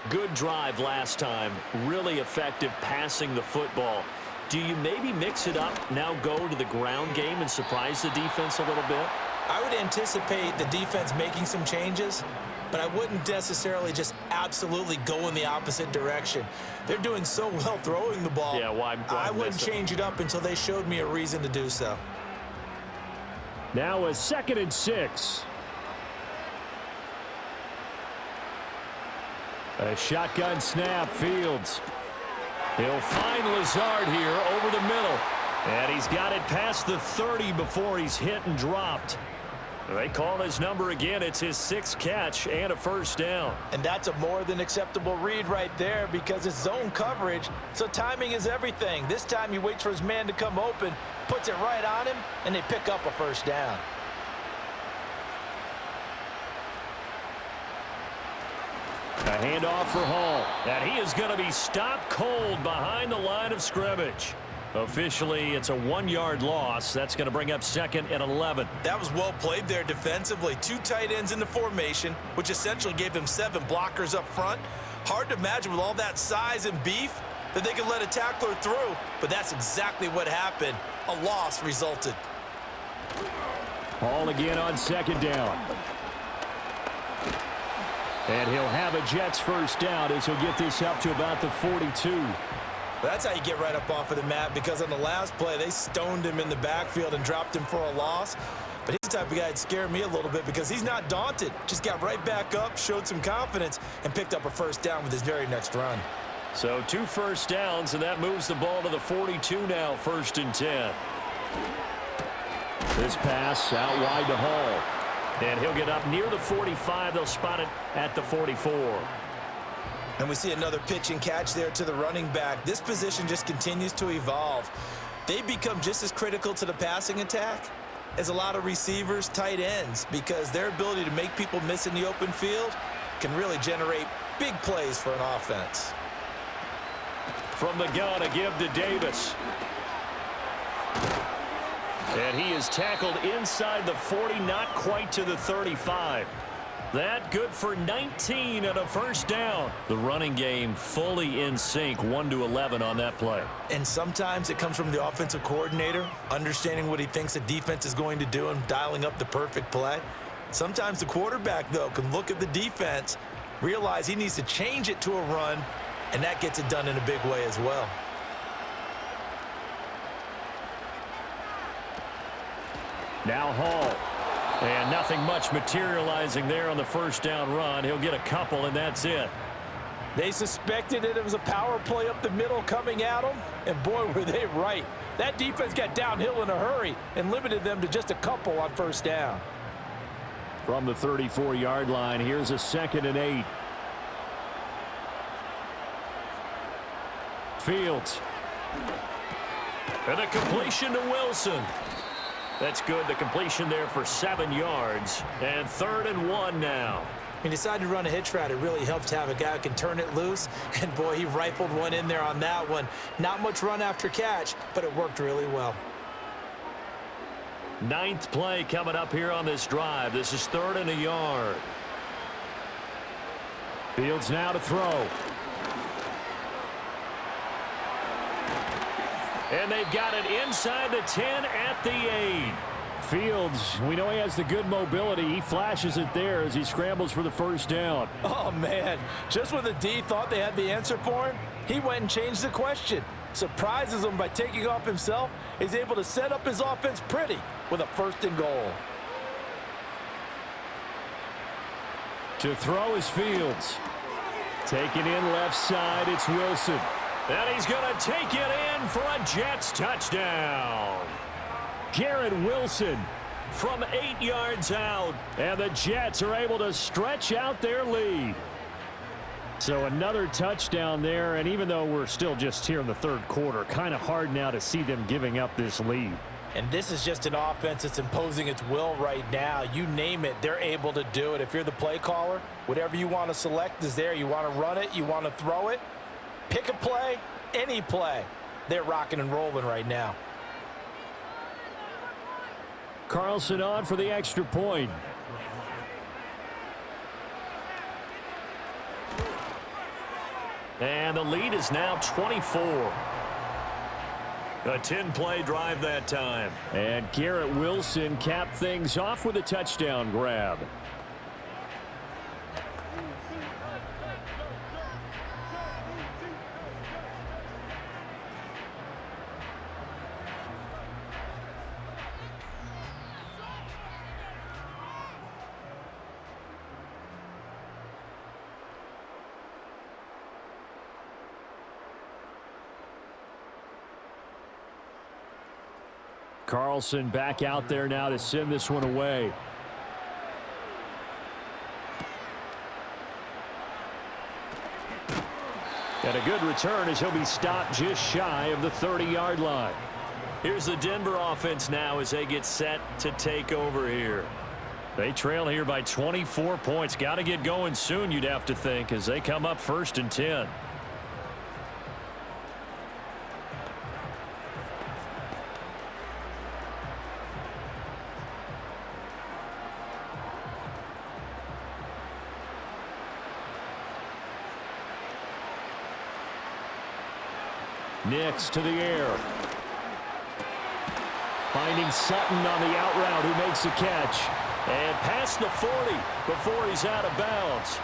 Good drive last time. Really effective passing the football. Do you maybe mix it up, now go to the ground game and surprise the defense a little bit? I would anticipate the defense making some changes. but I wouldn't necessarily just absolutely go in the opposite direction. They're doing so well throwing the ball. Yeah, why I wouldn't change it up until they showed me a reason to do so. Now a 2nd and 6. A shotgun snap, Fields. He'll find Lazard here over the middle. And he's got it past the 30 before he's hit and dropped. They call his number again. It's his 6th catch and a first down. And that's a more than acceptable read right there because it's zone coverage, so timing is everything. This time he waits for his man to come open, puts it right on him, and they pick up a first down. A handoff for Hall. And he is going to be stopped cold behind the line of scrimmage. Officially, it's a 1-yard loss. That's going to bring up 2nd and 11. That was well played there defensively. 2 tight ends in the formation, which essentially gave them 7 blockers up front. Hard to imagine with all that size and beef that they could let a tackler through, but that's exactly what happened. A loss resulted. Hall again on 2nd down. And he'll have a Jets first down as he'll get this up to about the 42. That's how you get right up off of the mat, because on the last play, they stoned him in the backfield and dropped him for a loss. But he's the type of guy that scared me a little bit because he's not daunted. Just got right back up, showed some confidence, and picked up a first down with his very next run. So 2 first downs, and that moves the ball to the 42 now, 1st and 10. This pass out wide to Hall. And he'll get up near the 45. They'll spot it at the 44. And we see another pitch and catch there to the running back. This position just continues to evolve. They become just as critical to the passing attack as a lot of receivers, tight ends, because their ability to make people miss in the open field can really generate big plays for an offense. From the gun, a give to Davis. And he is tackled inside the 40, not quite to the 35. That good for 19 and a first down. The running game fully in sync, 1 to 11 on that play. And sometimes it comes from the offensive coordinator, understanding what he thinks the defense is going to do and dialing up the perfect play. Sometimes the quarterback, though, can look at the defense, realize he needs to change it to a run, and that gets it done in a big way as well. Now Hall. And nothing much materializing there on the first down run. He'll get a couple, and that's it. They suspected it was a power play up the middle coming at them, and boy, were they right. That defense got downhill in a hurry and limited them to just a couple on first down. From the 34-yard line, here's a 2nd and 8. Fields. And a completion to Wilson. That's good. The completion there for 7 yards. And 3rd and 1 now. He decided to run a hitch route. It really helps to have a guy who can turn it loose. And, boy, he rifled one in there on that one. Not much run after catch, but it worked really well. 9th play coming up here on this drive. This is 3rd and a yard. Fields now to throw. And they've got it inside the 10 at the 8. Fields, we know he has the good mobility. He flashes it there as he scrambles for the first down. Oh, man. Just when the D thought they had the answer for him, he went and changed the question. Surprises him by taking off himself. He's able to set up his offense pretty with a 1st and goal. To throw is Fields. Taking in left side, it's Wilson. And he's going to take it in for a Jets touchdown. Garrett Wilson from 8 yards out. And the Jets are able to stretch out their lead. So another touchdown there. And even though we're still just here in the 3rd quarter, kind of hard now to see them giving up this lead. And this is just an offense that's imposing its will right now. You name it, they're able to do it. If you're the play caller, whatever you want to select is there. You want to run it, you want to throw it. Pick a play, any play. They're rocking and rolling right now. Carlson on for the extra point. And the lead is now 24. A 10-play drive that time. And Garrett Wilson capped things off with a touchdown grab. Carlson back out there now to send this one away. And a good return as he'll be stopped just shy of the 30-yard line. Here's the Denver offense now as they get set to take over here. They trail here by 24 points. Got to get going soon, you'd have to think, as they come up 1st and 10. Nix to the air. Finding Sutton on the out route, who makes the catch. And past the 40 before he's out of bounds.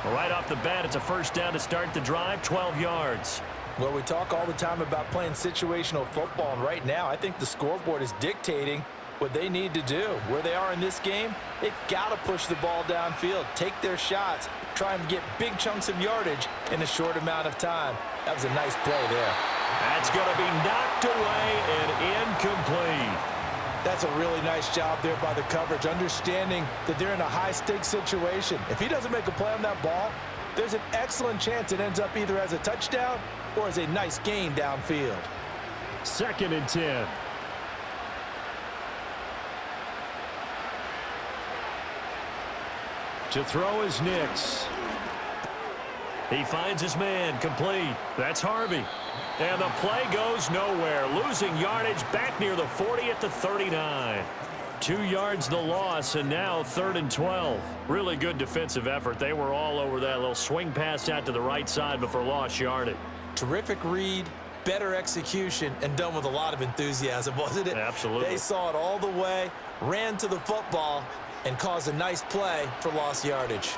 Right off the bat, it's a first down to start the drive, 12 yards. Well, we talk all the time about playing situational football, and right now I think the scoreboard is dictating what they need to do. Where they are in this game, they've got to push the ball downfield, take their shots, try and get big chunks of yardage in a short amount of time. That was a nice play there. That's going to be knocked away and incomplete. That's a really nice job there by the coverage, understanding that they're in a high-stakes situation. If he doesn't make a play on that ball, there's an excellent chance it ends up either as a touchdown or as a nice gain downfield. 2nd and 10. To throw is Nix. He finds his man, complete. That's Harvey. And the play goes nowhere. Losing yardage back near the 40 at the 39. 2 yards the loss, and now 3rd and 12. Really good defensive effort. They were all over that little swing pass out to the right side before lost yardage. Terrific read, better execution, and done with a lot of enthusiasm, wasn't it? Absolutely. They saw it all the way, ran to the football, and caused a nice play for lost yardage.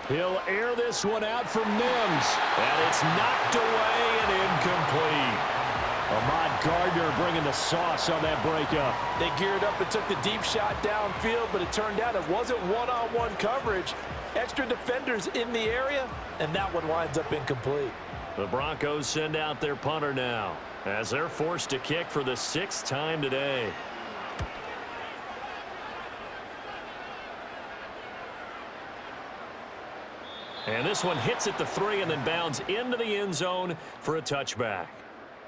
He'll air this one out from Mims. And it's knocked away and incomplete. Ahmad Gardner bringing the sauce on that breakup. They geared up and took the deep shot downfield, but it turned out it wasn't one-on-one coverage. Extra defenders in the area, and that one winds up incomplete. The Broncos send out their punter now as they're forced to kick for the 6th time today. And this one hits at the 3 and then bounds into the end zone for a touchback.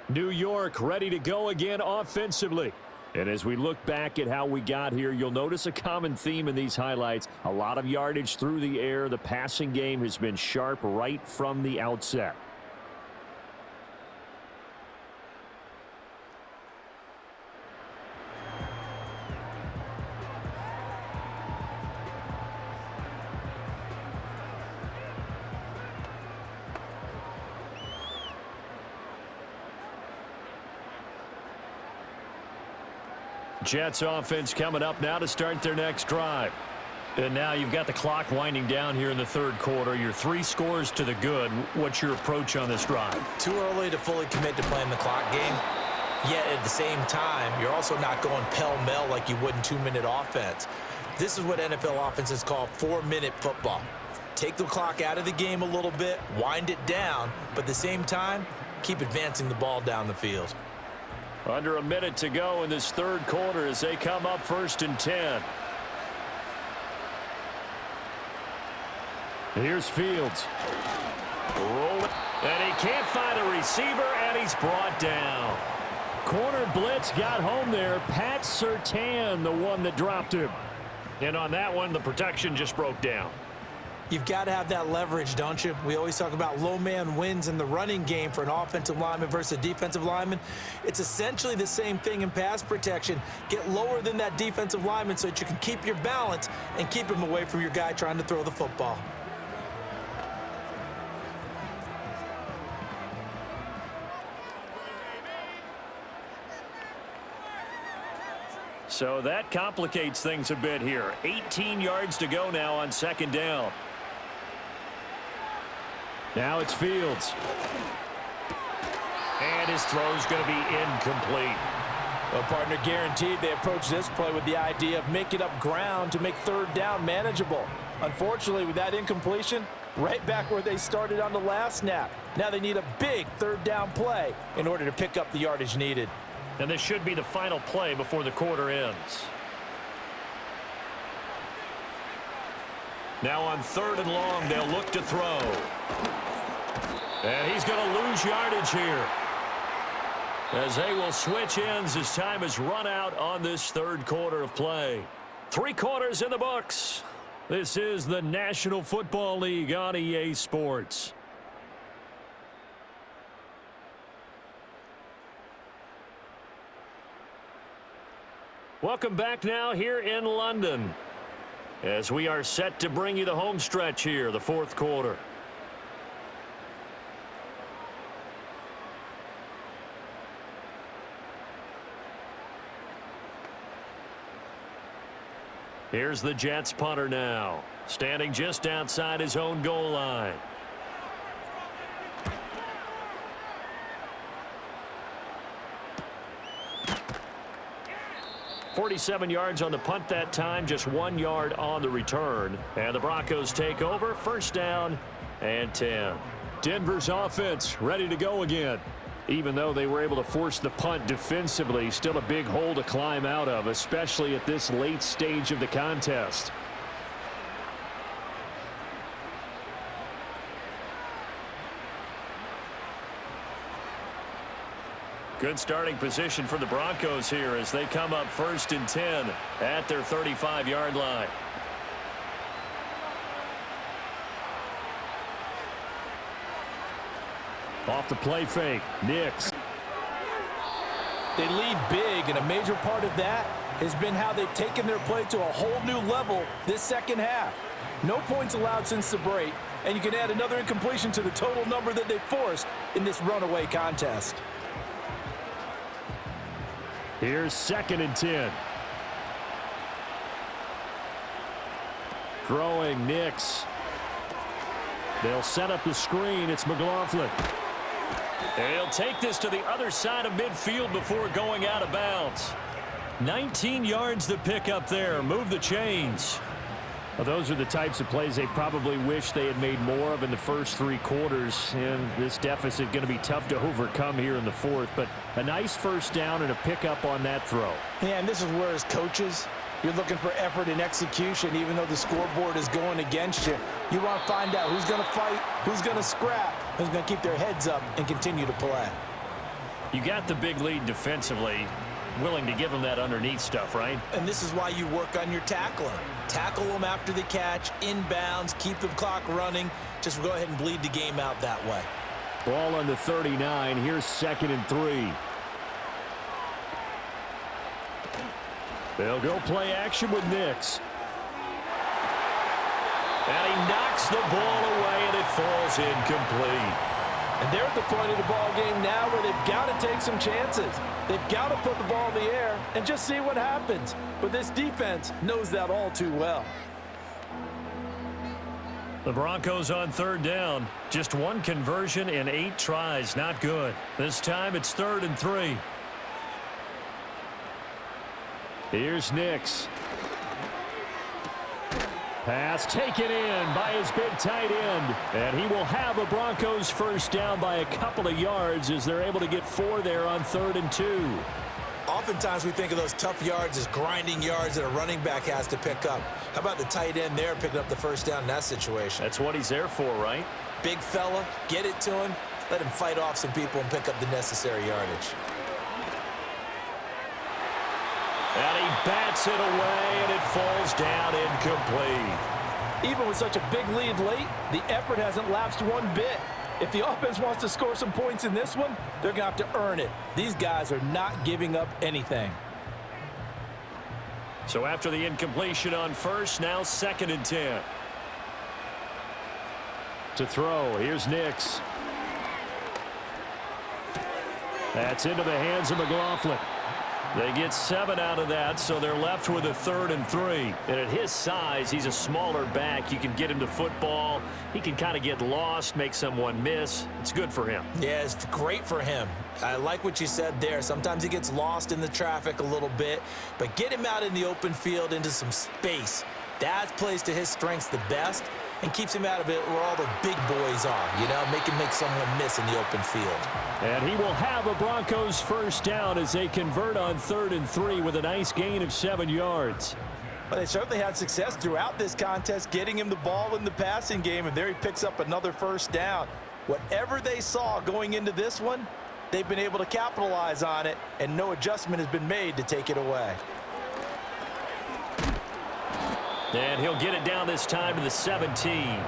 New York ready to go again offensively. And as we look back at how we got here, you'll notice a common theme in these highlights. A lot of yardage through the air. The passing game has been sharp right from the outset. Jets offense coming up now to start their next drive. And now you've got the clock winding down here in the 3rd quarter. You're 3 scores to the good. What's your approach on this drive? Too early to fully commit to playing the clock game. Yet at the same time, you're also not going pell-mell like you would in 2-minute offense. This is what NFL offenses call 4-minute football. Take the clock out of the game a little bit, wind it down, but at the same time, keep advancing the ball down the field. Under a minute to go in this 3rd quarter as they come up 1st and 10. Here's Fields. Rolling. And he can't find a receiver, and he's brought down. Corner blitz got home there. Pat Surtain, the one that dropped him. And on that one, the protection just broke down. You've got to have that leverage, don't you? We always talk about low man wins in the running game for an offensive lineman versus a defensive lineman. It's essentially the same thing in pass protection. Get lower than that defensive lineman so that you can keep your balance and keep him away from your guy trying to throw the football. So that complicates things a bit here. 18 yards to go now on 2nd down. Now it's Fields. And his throw's going to be incomplete. Well, partner, guaranteed they approach this play with the idea of making up ground to make 3rd down manageable. Unfortunately, with that incompletion, right back where they started on the last snap. Now they need a big 3rd down play in order to pick up the yardage needed. And this should be the final play before the quarter ends. Now on 3rd and long, they'll look to throw. And he's going to lose yardage here, as they will switch ends as time has run out on this 3rd quarter of play. 3 quarters in the books. This is the National Football League on EA Sports. Welcome back now here in London, as we are set to bring you the home stretch here, the 4th quarter. Here's the Jets punter now, standing just outside his own goal line. "47 yards on the punt that time, just 1 yard on the return. And the Broncos take over, 1st down and 10. Denver's offense ready to go again. Even though they were able to force the punt defensively, still a big hole to climb out of, especially at this late stage of the contest. Good starting position for the Broncos here as they come up 1st and 10 at their 35-yard line. Off the play fake, Nix. They lead big, and a major part of that has been how they've taken their play to a whole new level this 2nd half. No points allowed since the break, and you can add another incompletion to the total number that they forced in this runaway contest. Here's 2nd and 10. Throwing, Nix. They'll set up the screen. It's McLaughlin. He'll take this to the other side of midfield before going out of bounds. 19 yards to pick up there. Move the chains. Well, those are the types of plays they probably wish they had made more of in the first 3 quarters. And this deficit going to be tough to overcome here in the 4th. But a nice 1st down and a pickup on that throw. Yeah, and this is where, as coaches, you're looking for effort and execution, even though the scoreboard is going against you. You want to find out who's going to fight, who's going to scrap, who's going to keep their heads up and continue to play. You got the big lead defensively. Willing to give them that underneath stuff, right? And this is why you work on your tackling. Tackle them after the catch, inbounds, keep the clock running. Just go ahead and bleed the game out that way. Ball on the 39. Here's 2nd and 3. They'll go play action with Nix. And he knocks the ball away, and it falls incomplete. And they're at the point of the ball game now where they've got to take some chances. They've got to put the ball in the air and just see what happens. But this defense knows that all too well. The Broncos on 3rd down. Just 1 conversion in 8 tries. Not good. This time it's 3rd and 3. Here's Nix. Pass taken in by his big tight end. And he will have a Broncos 1st down by a couple of yards as they're able to get 4 there on 3rd and 2. Oftentimes we think of those tough yards as grinding yards that a running back has to pick up. How about the tight end there picking up the 1st down in that situation? That's what he's there for, right? Big fella, get it to him, let him fight off some people and pick up the necessary yardage. And he bats it away, and it falls down incomplete. Even with such a big lead late, the effort hasn't lapsed one bit. If the offense wants to score some points in this one, they're going to have to earn it. These guys are not giving up anything. So after the incompletion on 1st, now 2nd and 10. To throw, here's Nix. That's into the hands of McLaughlin. They get 7 out of that, so they're left with a 3rd and 3. And at his size, he's a smaller back. You can get him to football. He can kind of get lost, make someone miss. It's good for him. Yeah, it's great for him. I like what you said there. Sometimes he gets lost in the traffic a little bit, but get him out in the open field into some space. That plays to his strengths the best, and keeps him out of it where all the big boys are, make him make someone miss in the open field. And he will have a Broncos first down as they convert on 3rd and 3 with a nice gain of 7 yards. Well, they certainly had success throughout this contest getting him the ball in the passing game, and there he picks up another first down. Whatever they saw going into this one, they've been able to capitalize on it, and no adjustment has been made to take it away. And he'll get it down this time to the 17.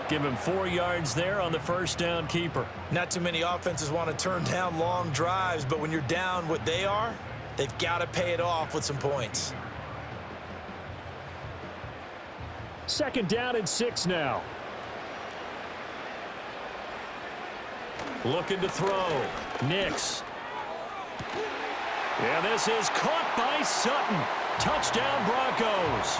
Give him 4 yards there on the first down keeper. Not too many offenses want to turn down long drives, but when you're down what they are, they've got to pay it off with some points. 2nd down and 6 now. Looking to throw. Nix. And this is caught by Sutton. Touchdown Broncos.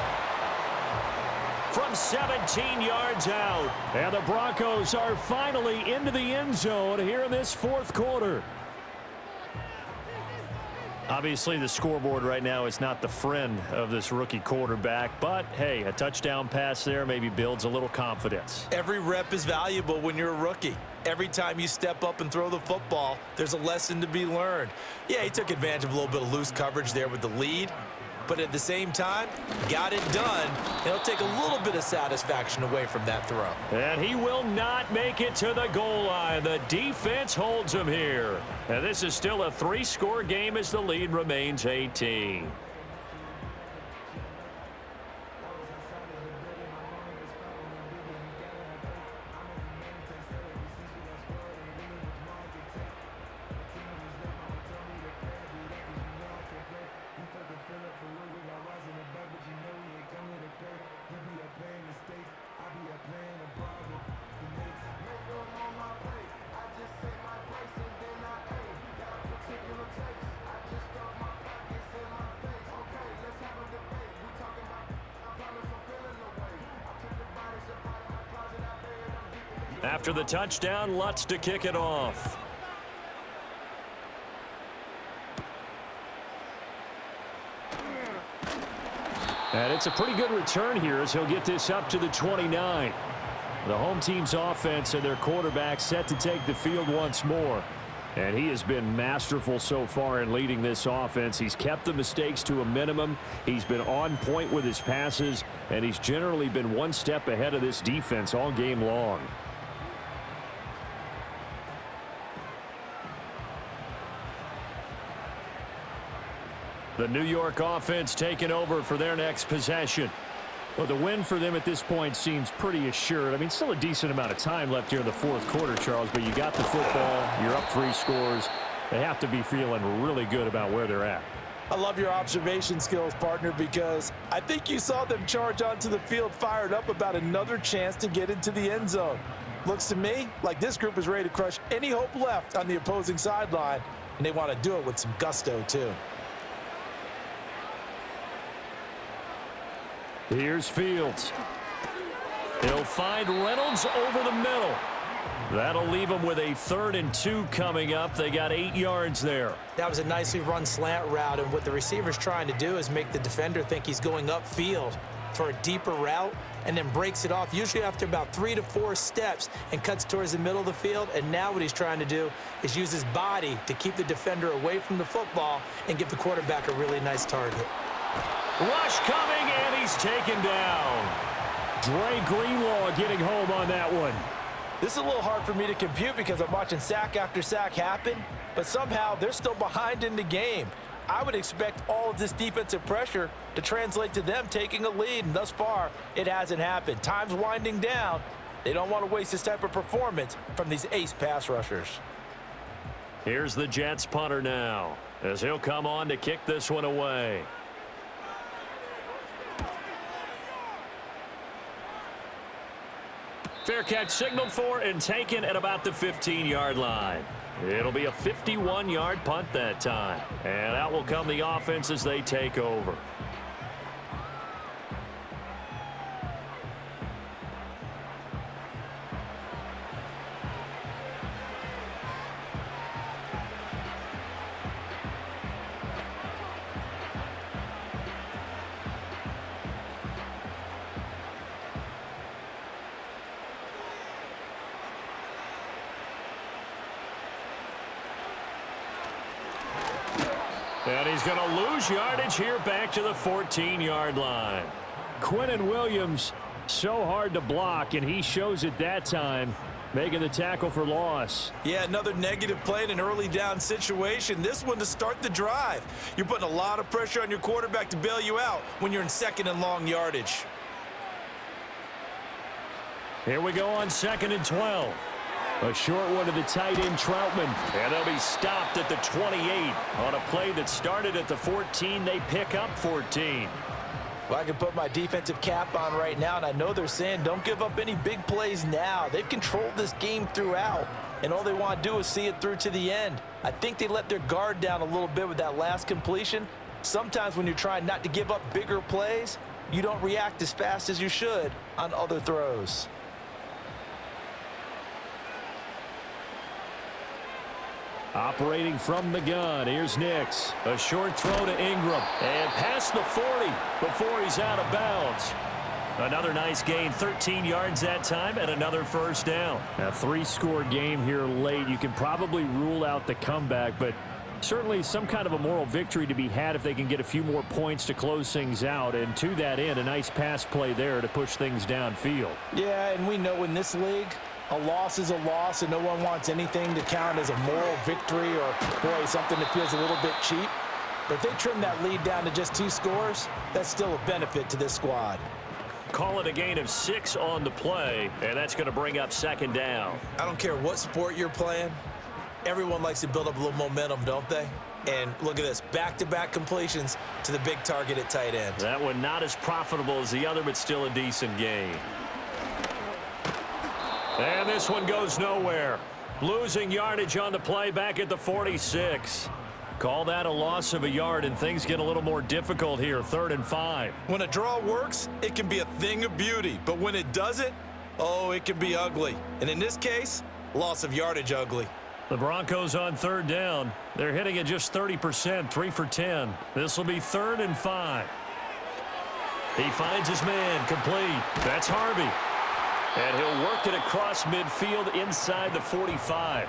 From 17 yards out. And the Broncos are finally into the end zone here in this 4th quarter. Obviously, the scoreboard right now is not the friend of this rookie quarterback, but hey, a touchdown pass there maybe builds a little confidence. Every rep is valuable when you're a rookie. Every time you step up and throw the football, there's a lesson to be learned. Yeah, he took advantage of a little bit of loose coverage there with the lead, but at the same time, got it done. He'll take a little bit of satisfaction away from that throw. And he will not make it to the goal line. The defense holds him here. And this is still a 3-score game as the lead remains 18. After the touchdown, Lutz to kick it off. And it's a pretty good return here as he'll get this up to the 29. The home team's offense and their quarterback set to take the field once more. And he has been masterful so far in leading this offense. He's kept the mistakes to a minimum. He's been on point with his passes, and he's generally been one step ahead of this defense all game long. The New York offense taking over for their next possession. Well, the win for them at this point seems pretty assured. I mean, still a decent amount of time left here in the 4th quarter, Charles, but you got the football, you're up 3 scores. They have to be feeling really good about where they're at. I love your observation skills, partner, because I think you saw them charge onto the field fired up about another chance to get into the end zone. Looks to me like this group is ready to crush any hope left on the opposing sideline, and they want to do it with some gusto, too. Here's Fields. He'll find Reynolds over the middle. That'll leave them with a 3rd and 2 coming up. They got 8 yards there. That was a nicely run slant route, and what the receiver's trying to do is make the defender think he's going upfield for a deeper route and then breaks it off, usually after about 3 to 4 steps, and cuts towards the middle of the field. And now what he's trying to do is use his body to keep the defender away from the football and give the quarterback a really nice target. Rush coming, and he's taken down. Dre Greenlaw getting home on that one. This is a little hard for me to compute because I'm watching sack after sack happen, but somehow they're still behind in the game. I would expect all of this defensive pressure to translate to them taking a lead, and thus far, it hasn't happened. Time's winding down. They don't want to waste this type of performance from these ace pass rushers. Here's the Jets punter now, as he'll come on to kick this one away. Fair catch signaled for and taken at about the 15-yard line. It'll be a 51-yard punt that time. And out will come the offense as they take over. And he's going to lose yardage here back to the 14-yard line. Quinnen Williams, so hard to block, and he shows it that time, making the tackle for loss. Yeah, another negative play in an early down situation. This one to start the drive. You're putting a lot of pressure on your quarterback to bail you out when you're in second and long yardage. Here we go on 2nd and 12. A short one to the tight end, Troutman. And they'll be stopped at the 28. On a play that started at the 14, they pick up 14. Well, I can put my defensive cap on right now, and I know they're saying don't give up any big plays now. They've controlled this game throughout, and all they want to do is see it through to the end. I think they let their guard down a little bit with that last completion. Sometimes when you're trying not to give up bigger plays, you don't react as fast as you should on other throws. Operating from the gun, here's Nix. A short throw to Ingram. And past the 40 before he's out of bounds. Another nice gain, 13 yards that time, and another first down. A 3-score game here late. You can probably rule out the comeback, but certainly some kind of a moral victory to be had if they can get a few more points to close things out. And to that end, a nice pass play there to push things downfield. Yeah, and we know in this league, a loss is a loss, and no one wants anything to count as a moral victory or, boy, something that feels a little bit cheap. But if they trim that lead down to just 2 scores, that's still a benefit to this squad. Call it a gain of 6 on the play, and that's going to bring up 2nd down. I don't care what sport you're playing. Everyone likes to build up a little momentum, don't they? And look at this, back-to-back completions to the big target at tight end. That one not as profitable as the other, but still a decent gain. And this one goes nowhere. Losing yardage on the play back at the 46. Call that a loss of a yard, and things get a little more difficult here, 3rd and 5. When a draw works, it can be a thing of beauty. But when it doesn't, oh, it can be ugly. And in this case, loss of yardage ugly. The Broncos on 3rd down. They're hitting at just 30%, 3 for 10. This will be 3rd and 5. He finds his man, complete. That's Harvey. And he'll work it across midfield inside the 45.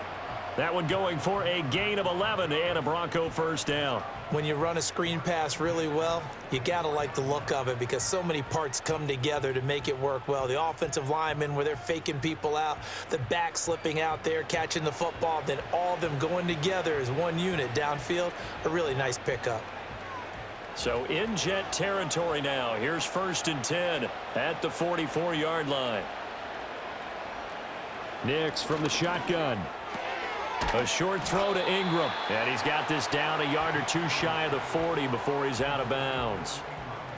That one going for a gain of 11 and a Bronco first down. When you run a screen pass really well, you got to like the look of it because so many parts come together to make it work well. The offensive linemen where they're faking people out, the back slipping out there, catching the football, then all of them going together as one unit downfield. A really nice pickup. So in Jet territory now. Here's 1st and 10 at the 44-yard line. Nix from the shotgun. A short throw to Ingram. And he's got this down a yard or 2 shy of the 40 before he's out of bounds.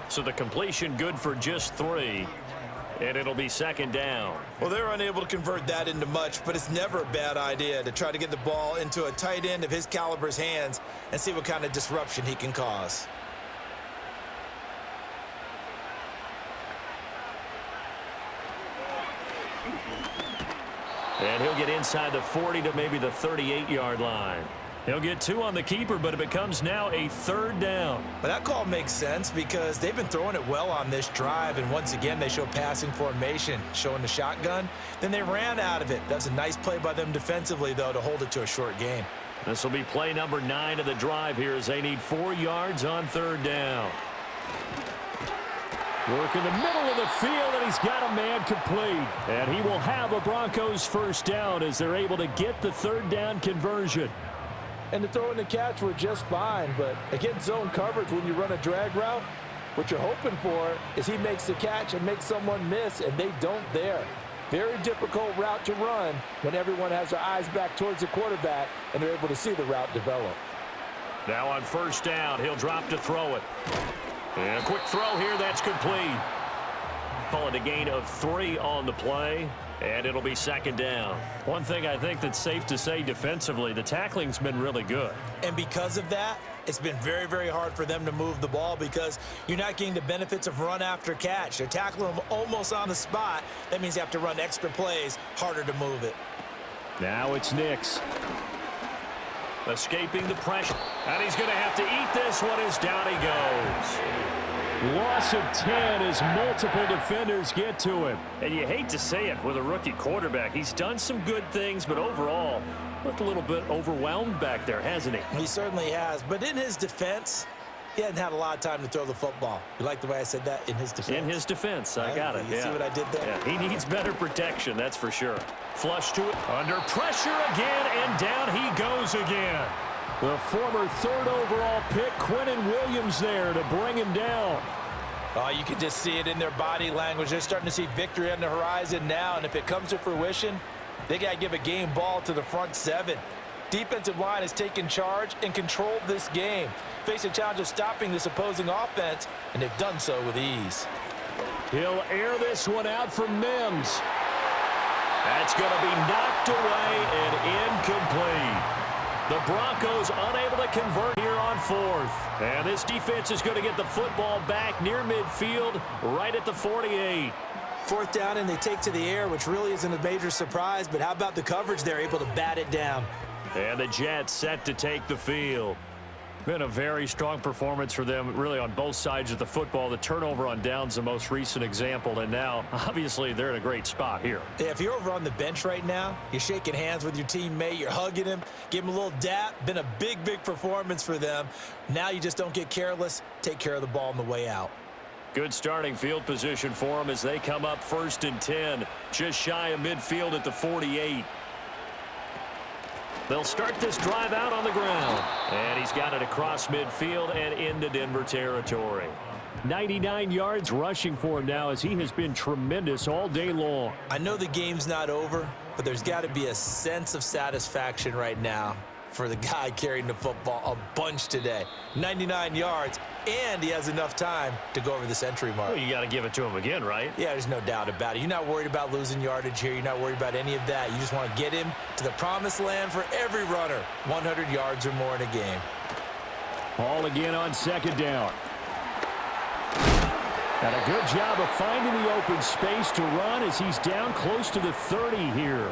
So the completion good for just 3. And it'll be 2nd down. Well, they're unable to convert that into much, but it's never a bad idea to try to get the ball into a tight end of his caliber's hands and see what kind of disruption he can cause. And he'll get inside the 40 to maybe the 38-yard line. He'll get 2 on the keeper, but it becomes now a 3rd down. But that call makes sense because they've been throwing it well on this drive, and once again they show passing formation, showing the shotgun. Then they ran out of it. That's a nice play by them defensively, though, to hold it to a short gain. This will be play number 9 of the drive here as they need 4 yards on 3rd down. Work in the middle of the field, and he's got a man complete. And he will have a Broncos first down as they're able to get the 3rd down conversion. And the throw and the catch were just fine, but against zone coverage when you run a drag route, what you're hoping for is he makes the catch and makes someone miss, and they don't there. Very difficult route to run when everyone has their eyes back towards the quarterback and they're able to see the route develop. Now on 1st down, he'll drop to throw it. And a quick throw here, that's complete. Call it a gain of 3 on the play, and it'll be 2nd down. One thing I think that's safe to say defensively, the tackling's been really good. And because of that, it's been very, very hard for them to move the ball because you're not getting the benefits of run after catch. They're tackling them almost on the spot. That means you have to run extra plays, harder to move it. Now it's Nix. Escaping the pressure. And he's going to have to eat this one as down he goes. Loss of 10 as multiple defenders get to him. And you hate to say it with a rookie quarterback. He's done some good things, but overall, Looked a little bit overwhelmed back there, hasn't he? He certainly has. But in his defense, he hadn't had a lot of time to throw the football. You like the way I said that? In his defense? In his defense. I got it. You see what I did there? Yeah, he needs better protection, that's for sure. Flush to it. Under pressure again, and down he goes again. The former third overall pick, Quinnen Williams, there to bring him down. Oh, you can just see it in their body language. They're starting to see victory on the horizon now, and if it comes to fruition, they got to give a game ball to the front seven. Defensive line has taken charge and controlled this game. Face a challenge of stopping this opposing offense, and they've done so with ease. He'll air this one out for Mims. That's going to be knocked away and incomplete. The Broncos unable to convert here on fourth. And this defense is going to get the football back near midfield, right at the 48. Fourth down, and they take to the air, which really isn't a major surprise, but how about the coverage? They're able to bat it down. And the Jets set to take the field. Been a very strong performance for them, really, on both sides of the football. The turnover on downs, the most recent example, and now, obviously, they're in a great spot here. Yeah, if you're over on the bench right now, you're shaking hands with your teammate, you're hugging him, give him a little dap. Been a big, big performance for them. Now you just don't get careless. Take care of the ball on the way out. Good starting field position for them as they come up 1st and 10, just shy of midfield at the 48. They'll start this drive out on the ground. And he's got it across midfield and into Denver territory. 99 yards rushing for him now as he has been tremendous all day long. I know the game's not over, but there's got to be a sense of satisfaction right now for the guy carrying the football a bunch today. 99 yards, and he has enough time to go over the century mark. Well, you got to give it to him again, right? Yeah, there's no doubt about it. You're not worried about losing yardage here. You're not worried about any of that. You just want to get him to the promised land for every runner. 100 yards or more in a game. Ball again on 2nd down. And a good job of finding the open space to run as he's down close to the 30 here.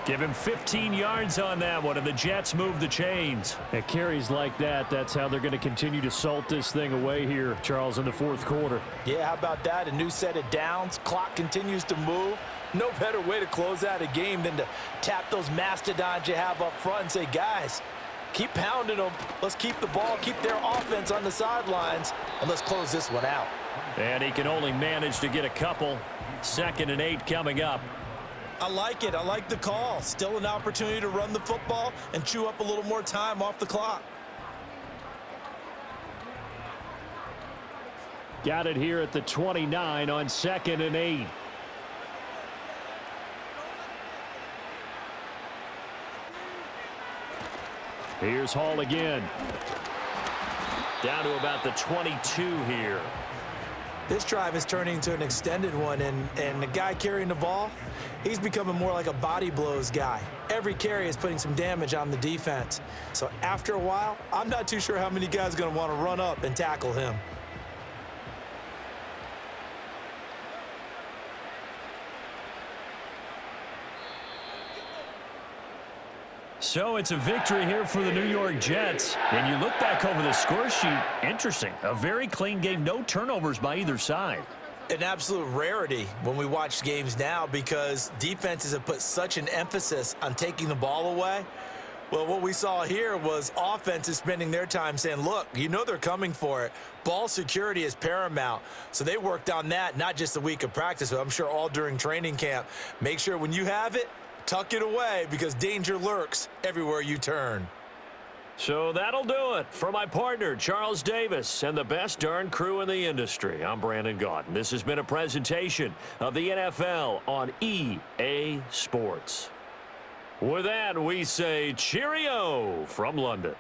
Give him 15 yards on that one, and the Jets move the chains. At carries like that, that's how they're going to continue to salt this thing away here, Charles, in the 4th quarter. Yeah, how about that? A new set of downs. Clock continues to move. No better way to close out a game than to tap those mastodons you have up front and say, guys, keep pounding them. Let's keep the ball, keep their offense on the sidelines, and let's close this one out. And he can only manage to get a couple. 2nd and 8 coming up. I like it. I like the call. Still an opportunity to run the football and chew up a little more time off the clock. Got it here at the 29 on 2nd and 8. Here's Hall again. Down to about the 22 here. This drive is turning into an extended one, and the guy carrying the ball, he's becoming more like a body blows guy. Every carry is putting some damage on the defense. So after a while, I'm not too sure how many guys are going to want to run up and tackle him. So it's a victory here for the New York Jets. And you look back over the score sheet, interesting. A very clean game, no turnovers by either side. An absolute rarity when we watch games now because defenses have put such an emphasis on taking the ball away. Well, what we saw here was offenses spending their time saying, look, you know they're coming for it. Ball security is paramount. So they worked on that, not just a week of practice, but I'm sure all during training camp. Make sure when you have it, tuck it away because danger lurks everywhere you turn. So that'll do it for my partner, Charles Davis, and the best darn crew in the industry. I'm Brandon Gaudin. This has been a presentation of the NFL on EA Sports. With that, we say cheerio from London.